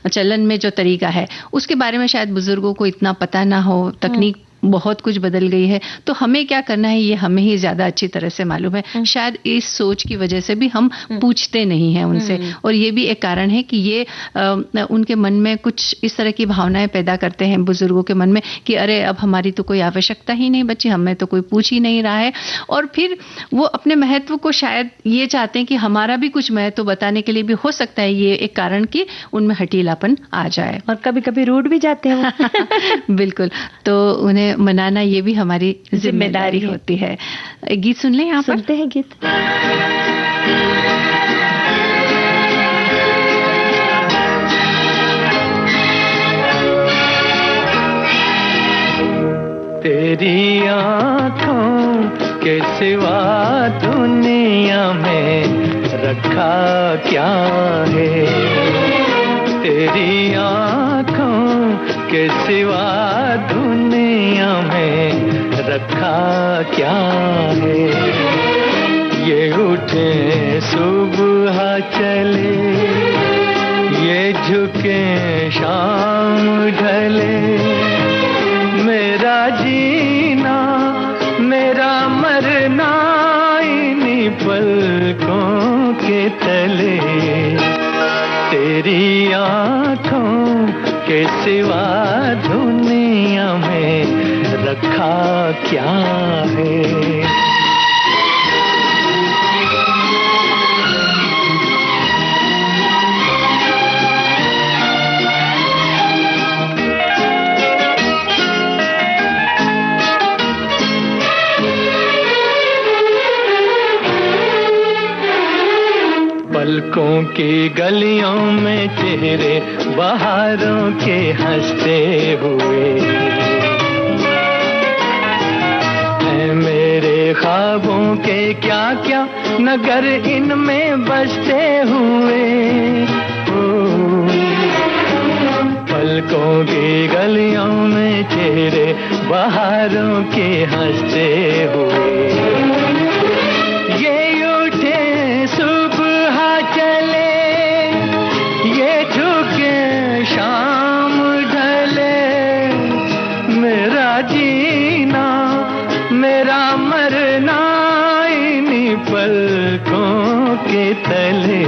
चलन में जो तरीका है, उसके बारे में शायद बुजुर्गों को इतना पता ना हो। तकनीक बहुत कुछ बदल गई है, तो हमें क्या करना है ये हमें ही ज्यादा अच्छी तरह से मालूम है। शायद इस सोच की वजह से भी हम पूछते नहीं हैं उनसे। और ये भी एक कारण है कि ये उनके मन में कुछ इस तरह की भावनाएं पैदा करते हैं बुजुर्गों के मन में कि अरे अब हमारी तो कोई आवश्यकता ही नहीं बची, हमें तो कोई पूछ ही नहीं रहा है। और फिर वो अपने महत्व को शायद ये चाहते हैं कि हमारा भी कुछ महत्व बताने के लिए भी हो सकता है ये एक कारण कि उनमें हठीलापन आ जाए। और कभी कभी रूठ भी जाते हैं। बिल्कुल। तो उन्हें मनाना ये भी हमारी जिम्मेदारी होती है। एक गीत सुन लें, यहाँ पर सुनते हैं गीत। तेरी आँखों के सिवा दुनिया में रखा क्या है, तेरी आँखों के सिवा दुनिया में रखा क्या है। ये उठे सुबह चले, ये झुके शाम ढले, मेरा जीना मेरा मरना इन्हीं पलकों के तले, तेरी आँखों के सिवा दुनिया में रखा क्या है। पलकों की गलियों में चेहरे बहारों के हंसते हुए हैं, मेरे ख्वाबों के क्या क्या नगर इनमें बसते हुए। पलकों की गलियों में चेहरे बहारों के हंसते हुए, ये उठे सुबह चले, ये झुके शाम ढले, मेरा जीना मेरा मरना इन्हीं पलकों के तले,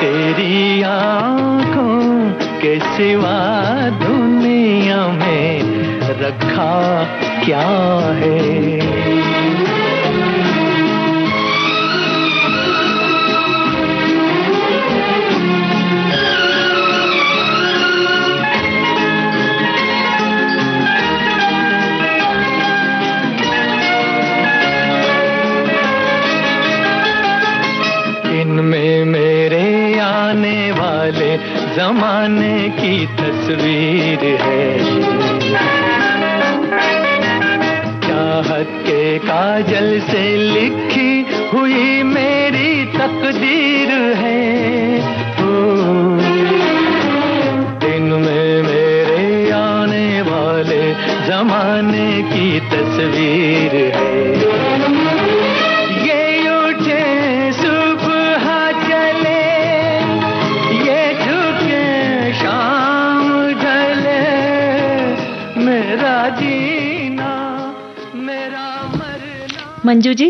तेरी आँखों के सिवा दुनिया में रखा क्या है। इनमें मेरे आने वाले जमाने की तस्वीर है, चाहत के काजल से लिखी हुई मेरी तकदीर है। इनमें मेरे आने वाले जमाने की तस्वीर है, मंजू जी,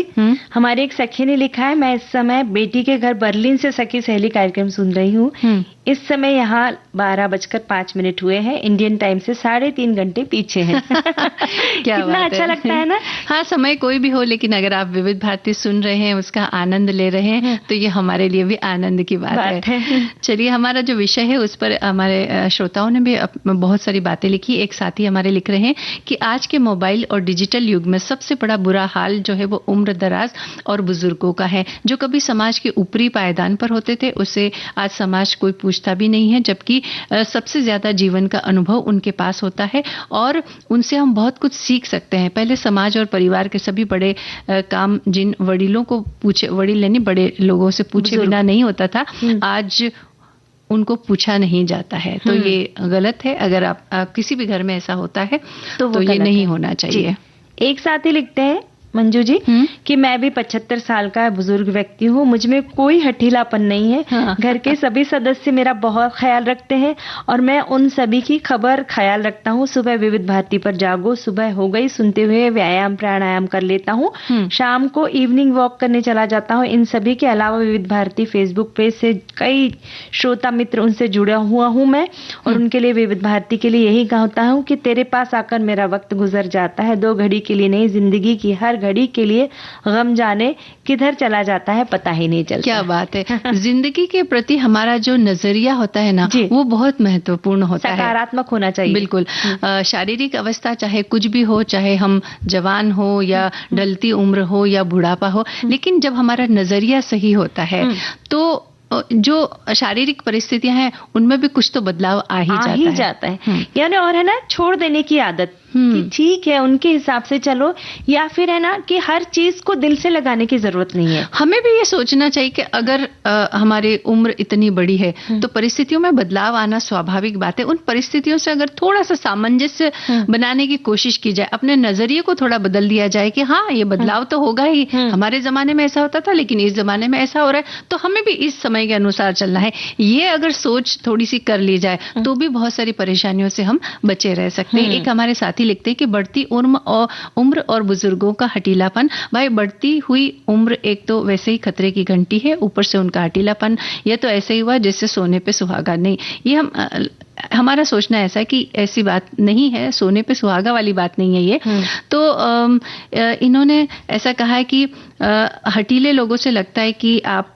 हमारे एक सखी ने लिखा है, मैं इस समय बेटी के घर बर्लिन से सखी सहेली कार्यक्रम सुन रही हूँ। इस समय यहाँ 12:05 हुए हैं, इंडियन टाइम से 3.5 घंटे पीछे हैं। कितना अच्छा लगता है ना। हाँ, समय कोई भी हो, लेकिन अगर आप विविध भारती सुन रहे हैं, उसका आनंद ले रहे हैं, तो ये हमारे लिए भी आनंद की बात है। चलिए, हमारा जो विषय है उस पर हमारे श्रोताओं ने भी बहुत सारी बातें लिखी। एक साथी हमारे लिख रहे हैं कि आज के मोबाइल और डिजिटल युग में सबसे बड़ा बुरा हाल जो है वो उम्र दराज और बुजुर्गों का है, जो कभी समाज के ऊपरी पायदान पर होते थे, उसे आज समाज कोई पूछता भी नहीं है, जबकि सबसे ज्यादा जीवन का अनुभव उनके पास होता है और उनसे हम बहुत कुछ सीख सकते हैं। पहले समाज और परिवार के सभी बड़े काम जिन वडीलों को पूछे, वडील यानी बड़े लोगों से पूछे बिना नहीं होता था, आज उनको पूछा नहीं जाता है। तो ये गलत है। अगर आप किसी भी घर में ऐसा होता है तो ये नहीं होना चाहिए। एक साथी लिखते हैं मंजू जी कि मैं भी 75 साल का बुजुर्ग व्यक्ति हूँ, मुझ में कोई हठीलापन नहीं है। हाँ। घर के सभी सदस्य मेरा बहुत ख्याल रखते हैं और मैं उन सभी की खबर ख्याल रखता हूँ। सुबह विविध भारती पर जागो, सुबह हो गई, सुनते हुए व्यायाम प्राणायाम कर लेता हूँ, शाम को इवनिंग वॉक करने चला जाता हूँ। इन सभी के अलावा विविध भारती फेसबुक पेज से कई श्रोता मित्र उनसे जुड़ा हुआ हूँ मैं, और उनके लिए विविध भारती के लिए यही कहता हूँ कि तेरे पास आकर मेरा वक्त गुजर जाता है, 2 घड़ी के लिए नहीं, जिंदगी की हर घड़ी के लिए गम जाने किधर चला जाता है पता ही नहीं चलता। क्या बात है। जिंदगी के प्रति हमारा जो नजरिया होता है ना, वो बहुत महत्वपूर्ण होता है, सकारात्मक होना चाहिए। बिल्कुल। शारीरिक अवस्था चाहे कुछ भी हो, चाहे हम जवान हो या ढलती उम्र हो या बुढ़ापा हो, लेकिन जब हमारा नजरिया सही होता है तो जो शारीरिक परिस्थितियां हैं उनमें भी कुछ तो बदलाव आ ही जाता है। यानी और है ना, छोड़ देने की आदत कि ठीक है उनके हिसाब से चलो, या फिर है ना कि हर चीज को दिल से लगाने की जरूरत नहीं है। हमें भी ये सोचना चाहिए कि अगर हमारी उम्र इतनी बड़ी है तो परिस्थितियों में बदलाव आना स्वाभाविक बात है। उन परिस्थितियों से अगर थोड़ा सा सामंजस्य बनाने की कोशिश की जाए, अपने नजरिए को थोड़ा बदल दिया जाए कि हाँ ये बदलाव तो होगा ही, हमारे जमाने में ऐसा होता था लेकिन इस जमाने में ऐसा हो रहा है, तो हमें भी इस समय के अनुसार चलना है। ये अगर सोच थोड़ी सी कर ली जाए तो भी बहुत सारी परेशानियों से हम बचे रह सकते हैं। एक हमारे साथी लिखते हैं कि बढ़ती उम्र और बुजुर्गों का हठीलापन। भाई बढ़ती हुई उम्र एक तो वैसे ही खतरे की घंटी है, ऊपर से उनका हठीलापन, यह तो ऐसे ही हुआ जैसे सोने पे सुहागा नहीं। ये हमारा सोचना ऐसा है कि ऐसी बात नहीं है, सोने पे सुहागा वाली बात नहीं है ये। तो इन्होंने ऐसा कहा है कि हठीले लोगों से लगता है कि आप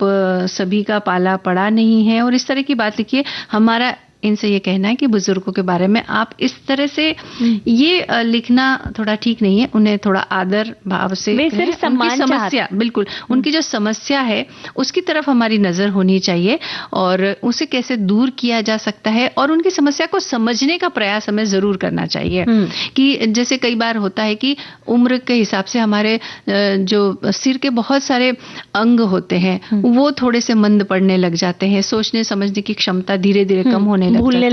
सभी का पाला पड़ा नहीं है, और इस तरह की बात लिखिए। हमारा इनसे ये कहना है कि बुजुर्गों के बारे में आप इस तरह से ये लिखना थोड़ा ठीक नहीं है। उन्हें थोड़ा आदर भाव से सिर्फ सम्मान, उनकी समस्या, बिल्कुल उनकी जो समस्या है उसकी तरफ हमारी नजर होनी चाहिए और उसे कैसे दूर किया जा सकता है, और उनकी समस्या को समझने का प्रयास हमें जरूर करना चाहिए। कि जैसे कई बार होता है कि उम्र के हिसाब से हमारे जो सिर के बहुत सारे अंग होते हैं वो थोड़े से मंद पड़ने लग जाते हैं, सोचने समझने की क्षमता धीरे धीरे कम होने भूलने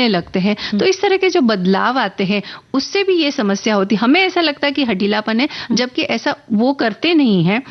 लगते हैं। तो इस तरह के जो बदलाव आते हैं उससे भी ये समस्या होती है। हमें ऐसा लगता है कि हठीलापन है, जबकि ऐसा वो करते नहीं है,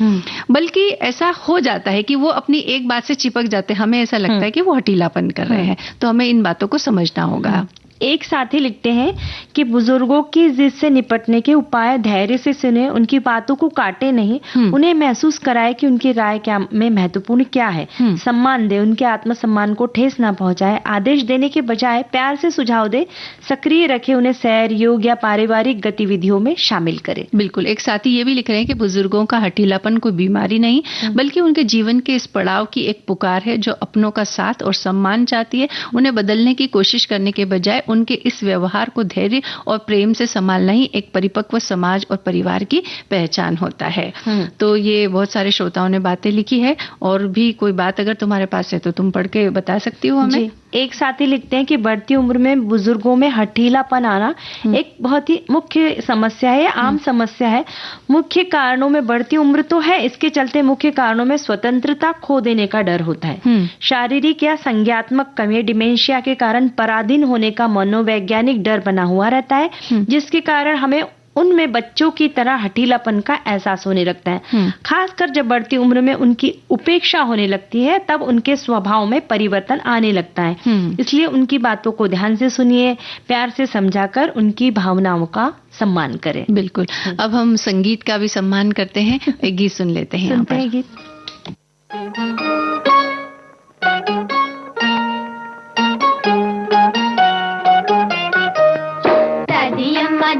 बल्कि ऐसा हो जाता है कि वो अपनी एक बात से चिपक जाते हैं। हमें ऐसा लगता है कि वो हठीलापन कर रहे हैं, तो हमें इन बातों को समझना होगा। एक साथी लिखते हैं कि बुजुर्गों की जिद से निपटने के उपाय धैर्य से सुने, उनकी बातों को काटे नहीं, उन्हें महसूस कराए कि उनकी राय क्या में महत्वपूर्ण क्या है, सम्मान दे, उनके आत्मसम्मान को ठेस ना पहुंचाए, आदेश देने के बजाय प्यार से सुझाव दे, सक्रिय रखे, उन्हें सैर, योग या पारिवारिक गतिविधियों में शामिल करे। बिल्कुल। एक साथी ये भी लिख रहे हैं कि बुजुर्गों का हठीलापन कोई बीमारी नहीं बल्कि उनके जीवन के इस पड़ाव की एक पुकार है जो अपनों का साथ और सम्मान चाहती है। उन्हें बदलने की कोशिश करने के बजाय उनके इस व्यवहार को धैर्य और प्रेम से संभालना ही एक परिपक्व समाज और परिवार की पहचान होता है। तो ये बहुत सारे श्रोताओं ने बातें लिखी है, और भी कोई बात अगर तुम्हारे पास है तो तुम पढ़ के बता सकती हो हमें। एक साथी लिखते हैं कि बढ़ती उम्र में बुजुर्गों में हठीलापन आना एक बहुत ही मुख्य समस्या है, आम समस्या है। मुख्य कारणों में बढ़ती उम्र तो है, इसके चलते मुख्य कारणों में स्वतंत्रता खो देने का डर होता है, शारीरिक या संज्ञात्मक कमी, डिमेंशिया के कारण पराधीन होने का मनोवैज्ञानिक डर बना हुआ रहता है, जिसके कारण हमें उनमें बच्चों की तरह हठीलापन का एहसास होने लगता है। खासकर जब बढ़ती उम्र में उनकी उपेक्षा होने लगती है तब उनके स्वभाव में परिवर्तन आने लगता है। इसलिए उनकी बातों को ध्यान से सुनिए, प्यार से समझाकर उनकी भावनाओं का सम्मान करें। बिल्कुल। अब हम संगीत का भी सम्मान करते हैं, एक गीत सुन लेते हैं। सुनते हैं गीत।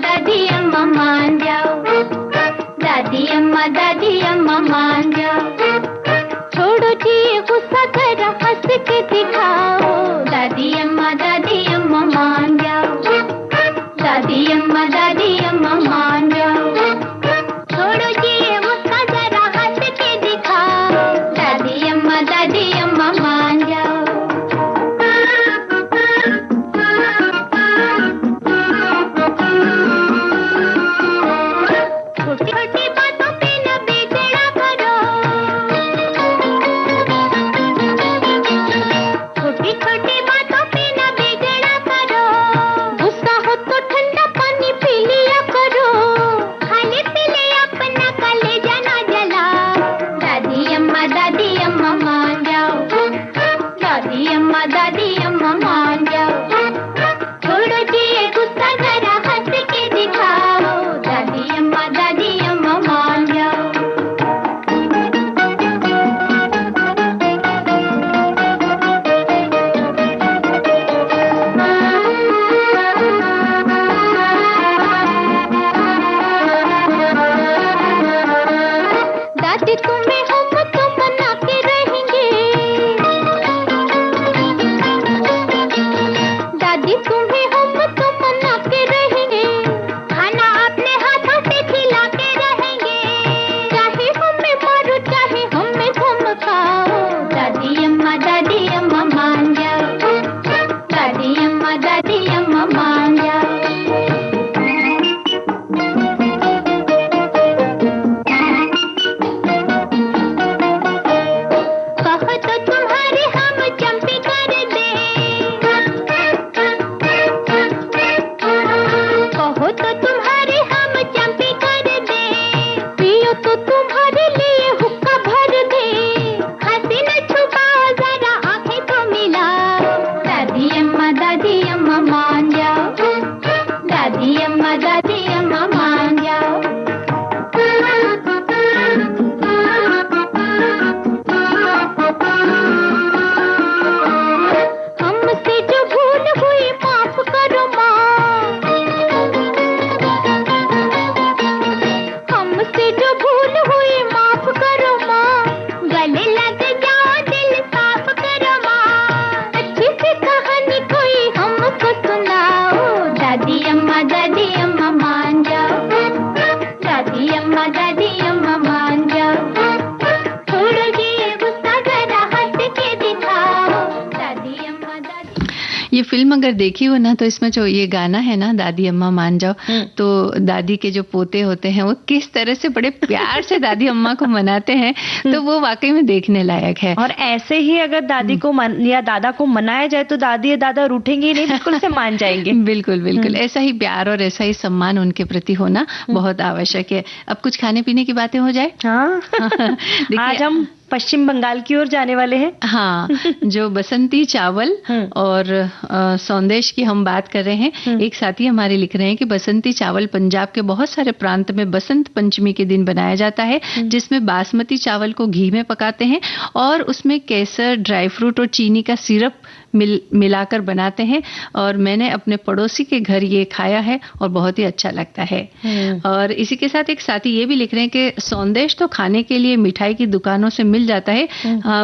दादी अम्मा मान जाओ, दादी अम्मा मान जाओ, छोड़ो जी गुस्सा जरा हंस के दिखाओ, दादी अम्मा मान जाओ, दादी अम्मा मान जाओ, छोड़ो जी गुस्सा जरा हंस के दिखाओ, दादी अम्मा मान जाओ। छोटी छोटी बातों पे न बिगड़ा भूल हुई माफ करो माँ, गले लग जाओ दिल साफ करो माँ, अच्छी सी कहानी कोई हमको सुनाओ, दादी अम्मा मान जाओ, दादी अम्मा मान जाओ, छोड़ो ये गुस्सा जरा हंस के दिखाओ, दादी अम्मा ये फिल्म अगर देखी हो ना तो इसमें जो ये गाना है ना दादी अम्मा मान जाओ, तो दादी के जो पोते होते हैं वो किस तरह से बड़े प्यार से दादी अम्मा को मनाते हैं, तो वो वाकई में देखने लायक है। और ऐसे ही अगर दादी को या दादा को मनाया जाए तो दादी या दादा रूठेंगे नहीं, बिल्कुल से मान जाएंगे। बिल्कुल बिल्कुल, ऐसा ही प्यार और ऐसा ही सम्मान उनके प्रति होना बहुत आवश्यक है। अब कुछ खाने पीने की बातें हो जाए। हाँ आज हम पश्चिम बंगाल की ओर जाने वाले हैं। हाँ, जो बसंती चावल और सौंदेश की हम बात कर रहे हैं। एक साथी हमारे लिख रहे हैं कि बसंती चावल पंजाब के बहुत सारे प्रांत में बसंत पंचमी के दिन बनाया जाता है, जिसमें बासमती चावल को घी में पकाते हैं और उसमें केसर, ड्राई फ्रूट और चीनी का सिरप मिलाकर बनाते हैं। और मैंने अपने पड़ोसी के घर ये खाया है और बहुत ही अच्छा लगता है। और इसी के साथ एक साथी ये भी लिख रहे हैं कि सौंदेश तो खाने के लिए मिठाई की दुकानों से मिल जाता है,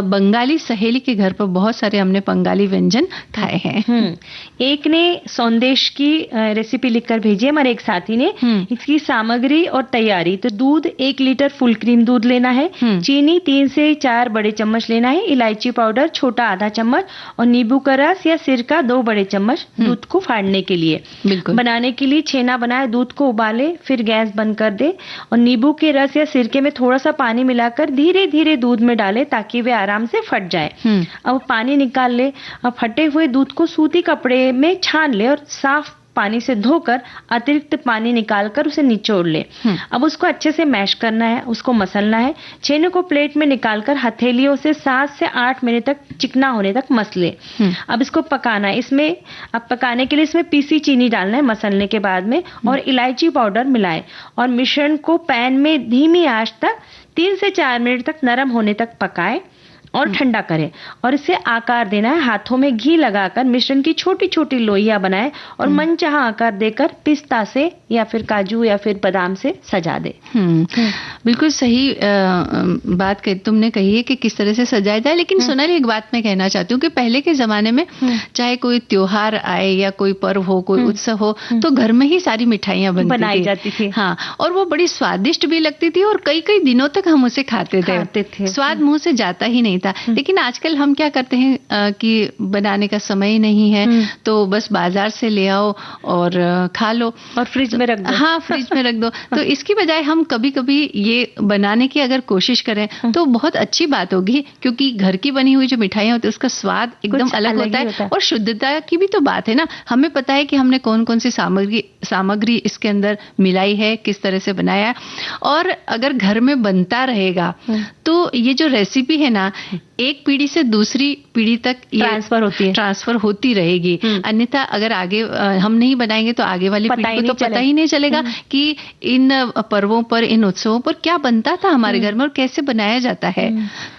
बंगाली सहेली के घर पर बहुत सारे हमने बंगाली व्यंजन खाए हैं। एक ने सौंदेश की रेसिपी लिखकर भेजी है हमारे एक साथी ने। इसकी सामग्री और तैयारी, तो दूध 1 लीटर फुल क्रीम दूध लेना है, चीनी 3 से 4 बड़े चम्मच लेना है, इलायची पाउडर छोटा आधा चम्मच और नींबू का रस या सिरका 2 बड़े चम्मच दूध को फाड़ने के लिए। बिल्कुल। बनाने के लिए छेना बनाए, दूध को उबाले, फिर गैस बंद कर दे और नींबू के रस या सिरके में थोड़ा सा पानी मिलाकर धीरे धीरे दूध में डाले ताकि वे आराम से फट जाए। अब पानी निकाल ले। अब फटे हुए दूध को सूती कपड़े में छान ले और साफ पानी से धोकर अतिरिक्त पानी निकालकर उसे निचोड़ ले। अब उसको अच्छे से मैश करना है, उसको मसलना है। छेने को प्लेट में निकालकर हथेलियों से 7 से 8 मिनट तक चिकना होने तक मस ले। अब इसको पकाना है। इसमें अब पकाने के लिए इसमें पीसी चीनी डालना है मसलने के बाद में और इलायची पाउडर मिलाए और मिश्रण को पैन में धीमी आंच तक 3 से 4 मिनट तक नरम होने तक पकाए और ठंडा करें और इसे आकार देना है। हाथों में घी लगाकर मिश्रण की छोटी छोटी लोइयां बनाए और मनचाहा आकार देकर पिस्ता से या फिर काजू या फिर बादाम से सजा दे। बिल्कुल सही बात तुमने कही है कि किस तरह से सजाया जाए। लेकिन सोनाली, एक बात मैं कहना चाहती हूँ कि पहले के जमाने में चाहे कोई त्योहार आए या कोई पर्व हो, कोई उत्सव हो, तो घर में ही सारी मिठाइयाँ बनाई जाती थी। हाँ, और वो बड़ी स्वादिष्ट भी लगती थी और कई कई दिनों तक हम उसे खाते थे। स्वाद मुंह से जाता ही नहीं था। लेकिन आजकल हम क्या करते हैं कि बनाने का समय ही नहीं है, तो बस बाजार से ले आओ और खा लो और फ्रिज में रख दो। हाँ, फ्रिज में रख दो। तो इसकी बजाय हम कभी कभी ये बनाने की अगर कोशिश करें तो बहुत अच्छी बात होगी, क्योंकि घर की बनी हुई जो मिठाइयाँ होती है उसका स्वाद एकदम अलग होता है और शुद्धता की भी तो बात है ना। हमें पता है कि हमने कौन कौन सी सामग्री इसके अंदर मिलाई है, किस तरह से बनाया है। और अगर घर में बनता रहेगा तो ये जो रेसिपी है ना, एक पीढ़ी से दूसरी पीढ़ी तक ट्रांसफर होती रहेगी। अन्यथा अगर आगे हम नहीं बनाएंगे तो आगे वाली पीढ़ी को तो पता ही नहीं चलेगा कि इन पर्वों पर, इन उत्सवों पर क्या बनता था हमारे घर में और कैसे बनाया जाता है।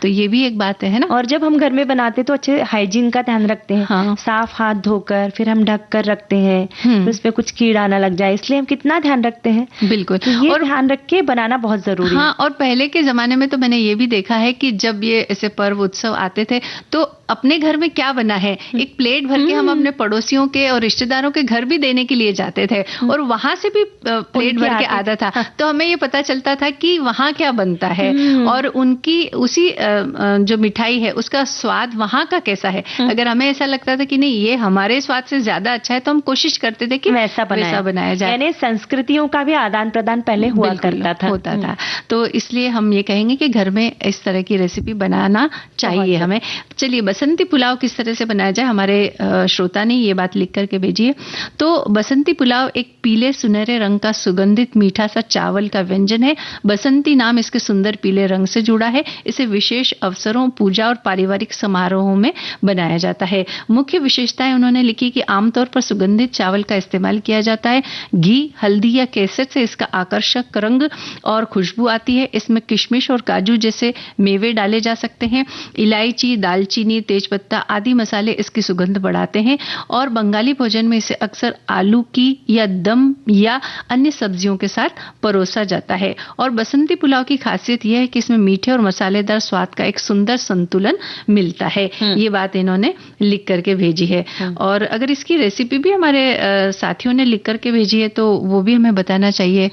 तो ये भी एक बात है ना। और जब हम घर में बनाते तो अच्छे हाइजीन का ध्यान रखते हैं। हाँ। साफ हाथ धोकर फिर हम ढक कर रखते हैं, उस पर कुछ कीड़ा ना लग जाए, इसलिए हम कितना ध्यान रखते हैं। बिल्कुल। तो ये और ध्यान रख के बनाना बहुत जरूरी है। हाँ, और पहले के जमाने में तो मैंने ये भी देखा है कि जब ये ऐसे पर्व उत्सव आते थे तो अपने घर में क्या बना है, एक प्लेट भर के हम अपने पड़ोसियों के और रिश्तेदारों के घर भी देने के लिए जाते थे और वहां से भी प्लेट भर के आता था। तो हमें ये पता चलता था कि वहां क्या बनता है और उनकी उसी जो मिठाई है उसका स्वाद वहां का कैसा है। अगर हमें ऐसा लगता था कि नहीं, ये हमारे स्वाद से ज्यादा अच्छा है, तो हम कोशिश करते थे कि वैसा बनाया जाए। यानी संस्कृतियों का भी आदान प्रदान पहले हुआ करता था। तो इसलिए हम ये कहेंगे कि घर में इस तरह की रेसिपी बनाना चाहिए हमें। चलिए, बसंती पुलाव किस तरह से बनाया जाए, हमारे श्रोता ने ये बात लिख करके भेजी है। तो बसंती पुलाव एक पीले सुनहरे रंग का सुगंधित मीठा सा चावल का व्यंजन है। बसंती नाम इसके सुंदर पीले रंग से जुड़ा है। इसे विशेष अवसरों, पूजा और पारिवारिक समारोहों में बनाया जाता है। मुख्य विशेषताएं उन्होंने लिखी कि आमतौर पर सुगंधित चावल का इस्तेमाल किया जाता है। घी, हल्दी या केसर से इसका आकर्षक रंग और खुशबू आती है। इसमें किशमिश और काजू जैसे मेवे डाले जा सकते हैं इलायची, दालचीनी, तेजपत्ता आदि मसाले इसकी सुगंध बढ़ाते हैं और बंगाली भोजन में इसे अक्सर आलू की या दम या अन्य सब्जियों के साथ परोसा जाता है। और बसंती पुलाव की खासियत यह है कि इसमें मीठे और मसालेदार स्वाद का एक सुंदर संतुलन मिलता है। ये बात इन्होंने लिख करके भेजी है। और अगर इसकी रेसिपी भी हमारे साथियों ने लिख करके भेजी है तो वो भी हमें बताना चाहिए।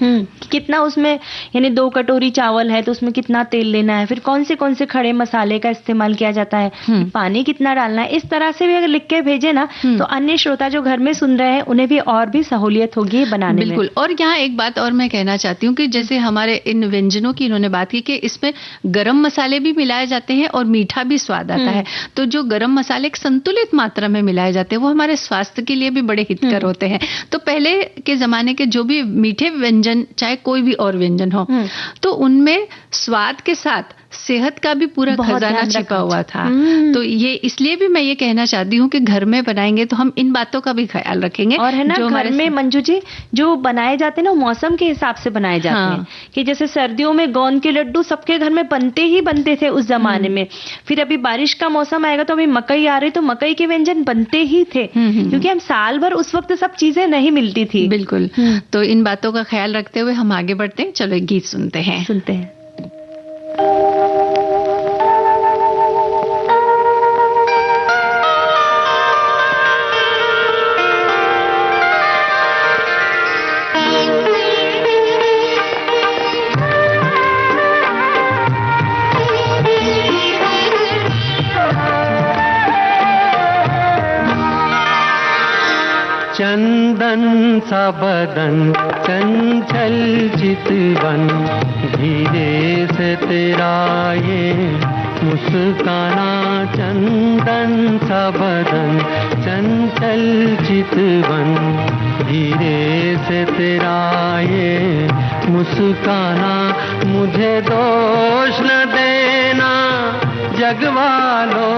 कितना उसमें, यानी 2 कटोरी चावल है तो उसमें कितना तेल लेना है, फिर कौन से खड़े मसाले का इस्तेमाल किया जाता है, पानी कितना डालना है, इस तरह से भी अगर लिख के भेजे ना तो अन्य श्रोता जो घर में सुन रहे हैं उन्हें भी और भी सहूलियत होगी बनाने में। बिल्कुल। और यहाँ एक बात और मैं कहना चाहती हूँ कि जैसे हमारे इन व्यंजनों की इन्होंने बात की कि इसमें गरम मसाले भी मिलाए जाते हैं और मीठा भी स्वाद आता है। तो जो गरम मसाले एक संतुलित मात्रा में मिलाए जाते हैं वो हमारे स्वास्थ्य के लिए भी बड़े हितकर होते हैं। तो पहले के जमाने के जो भी मीठे व्यंजन, चाहे कोई भी और व्यंजन हो, तो उनमें स्वाद के साथ सेहत का भी पूरा खजाना छिपा हुआ था। तो ये इसलिए भी मैं ये कहना चाहती हूँ कि घर में बनाएंगे तो हम इन बातों का भी ख्याल रखेंगे। और है ना, घर में मंजू जी जो बनाए जाते हैं ना मौसम के हिसाब से बनाए जाते हैं कि जैसे सर्दियों में गोंद के लड्डू सबके घर में बनते थे उस जमाने में। फिर अभी बारिश का मौसम आएगा तो अभी मकई आ रही तो मकई के व्यंजन बनते ही थे क्योंकि हम साल भर उस वक्त सब चीजें नहीं मिलती थी। बिल्कुल। तो इन बातों का ख्याल रखते हुए हम आगे बढ़ते हैं। चलो एक गीत सुनते हैं। चंदन सा बदन चंचल चितवन, धीरे से तेरा ये मुस्काना। चंदन सा बदन चंचल चितवन, धीरे से तेरा ये मुस्काना। मुझे दोष न देना जगवालो,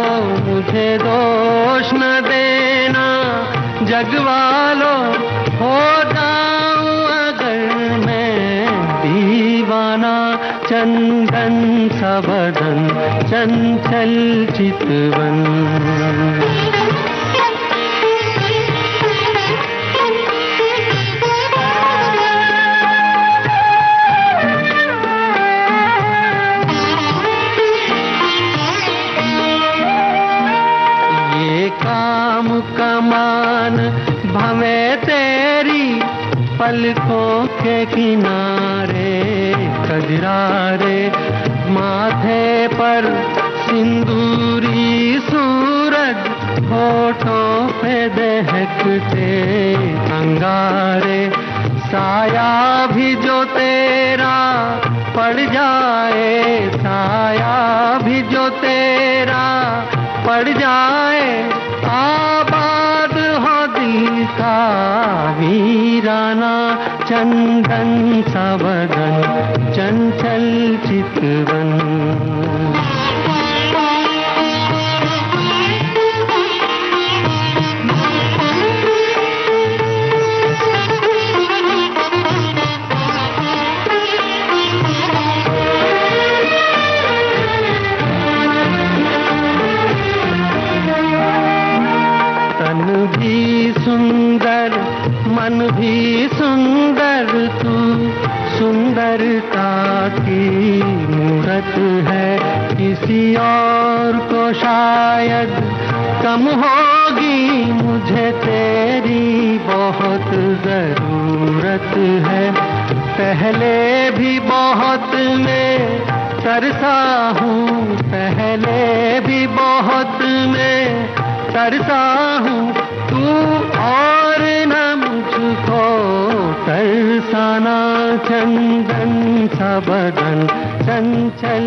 मुझे दोष न देना जगवालो, हो जाऊं अगर मैं दीवाना। चंदन सा बदन चंचल चितवन। काम कमान भवे तेरी पलकों के किनारे, कजरारे माथे पर सिंदूरी सूरज, होठों पे दहकते अंगारे। साया भी जो तेरा पड़ जाए, साया भी जो तेरा पड़ जाए, आबाद हो दिल का वीराना। चंदन सा बदन चंचल चितवन। भी सुंदर मन भी सुंदर, तू सुंदरता की मूरत है। किसी और को शायद कम होगी, मुझे तेरी बहुत जरूरत है। पहले भी बहुत मैं तरसा हूँ, पहले भी बहुत मैं तरसा हूँ, तू और न मुझको तरसाना। चंदन सा बदन चंचल।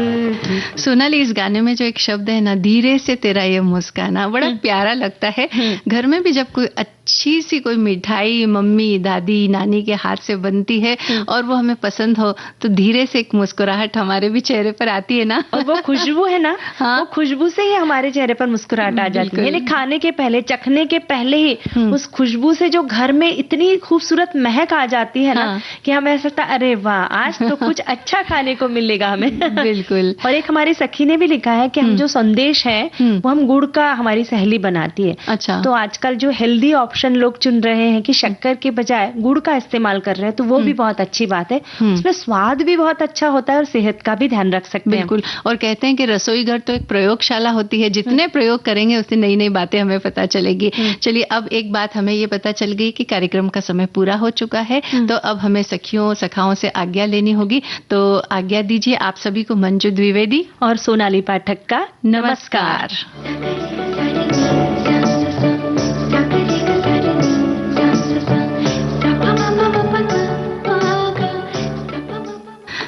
सोनाली, इस गाने में जो एक शब्द है ना, धीरे से तेरा ये मुस्काना, बड़ा प्यारा लगता है। घर में भी जब कोई अच्छी सी कोई मिठाई मम्मी, दादी, नानी के हाथ से बनती है और वो हमें पसंद हो तो धीरे से एक मुस्कुराहट हमारे भी चेहरे पर आती है ना। और वो खुशबू है ना, वो खुशबू से ही हमारे चेहरे पर मुस्कुराहट आ जाती है। यानी खाने के पहले, चखने के पहले ही उस खुशबू से जो घर में इतनी खूबसूरत महक आ जाती है ना कि हमें ऐसा लगता है अरे वाह, आज तो कुछ अच्छा खाने को मिलेगा। मिलेगा हमें। बिल्कुल। और एक हमारी सखी ने भी लिखा है कि हम जो संदेश है वो हम गुड़ का हमारी सहेली बनाती है। अच्छा। तो आजकल जो हेल्दी ऑप्शन लोग चुन रहे हैं कि शक्कर के बजाय गुड़ का इस्तेमाल कर रहे हैं, तो वो भी बहुत अच्छी बात है। उसमें स्वाद भी बहुत अच्छा होता है और सेहत का भी ध्यान रख सकते हैं। बिल्कुल। और कहते हैं कि रसोई घर तो एक प्रयोगशाला होती है, जितने प्रयोग करेंगे उतनी नई नई बातें हमें पता चलेगी। चलिए, अब एक बात हमें ये पता चल गई कि कार्यक्रम का समय पूरा हो चुका है, तो अब हमें सखियों सखाओं से आज्ञा लेनी होगी। तो आज्ञा दीजिए आप सभी को। मंजू द्विवेदी और सोनाली पाठक का नमस्कार।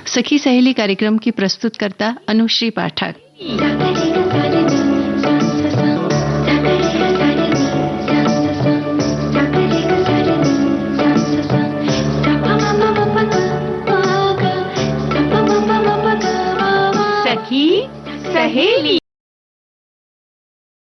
सखी सहेली कार्यक्रम की प्रस्तुतकर्ता अनुश्री पाठक।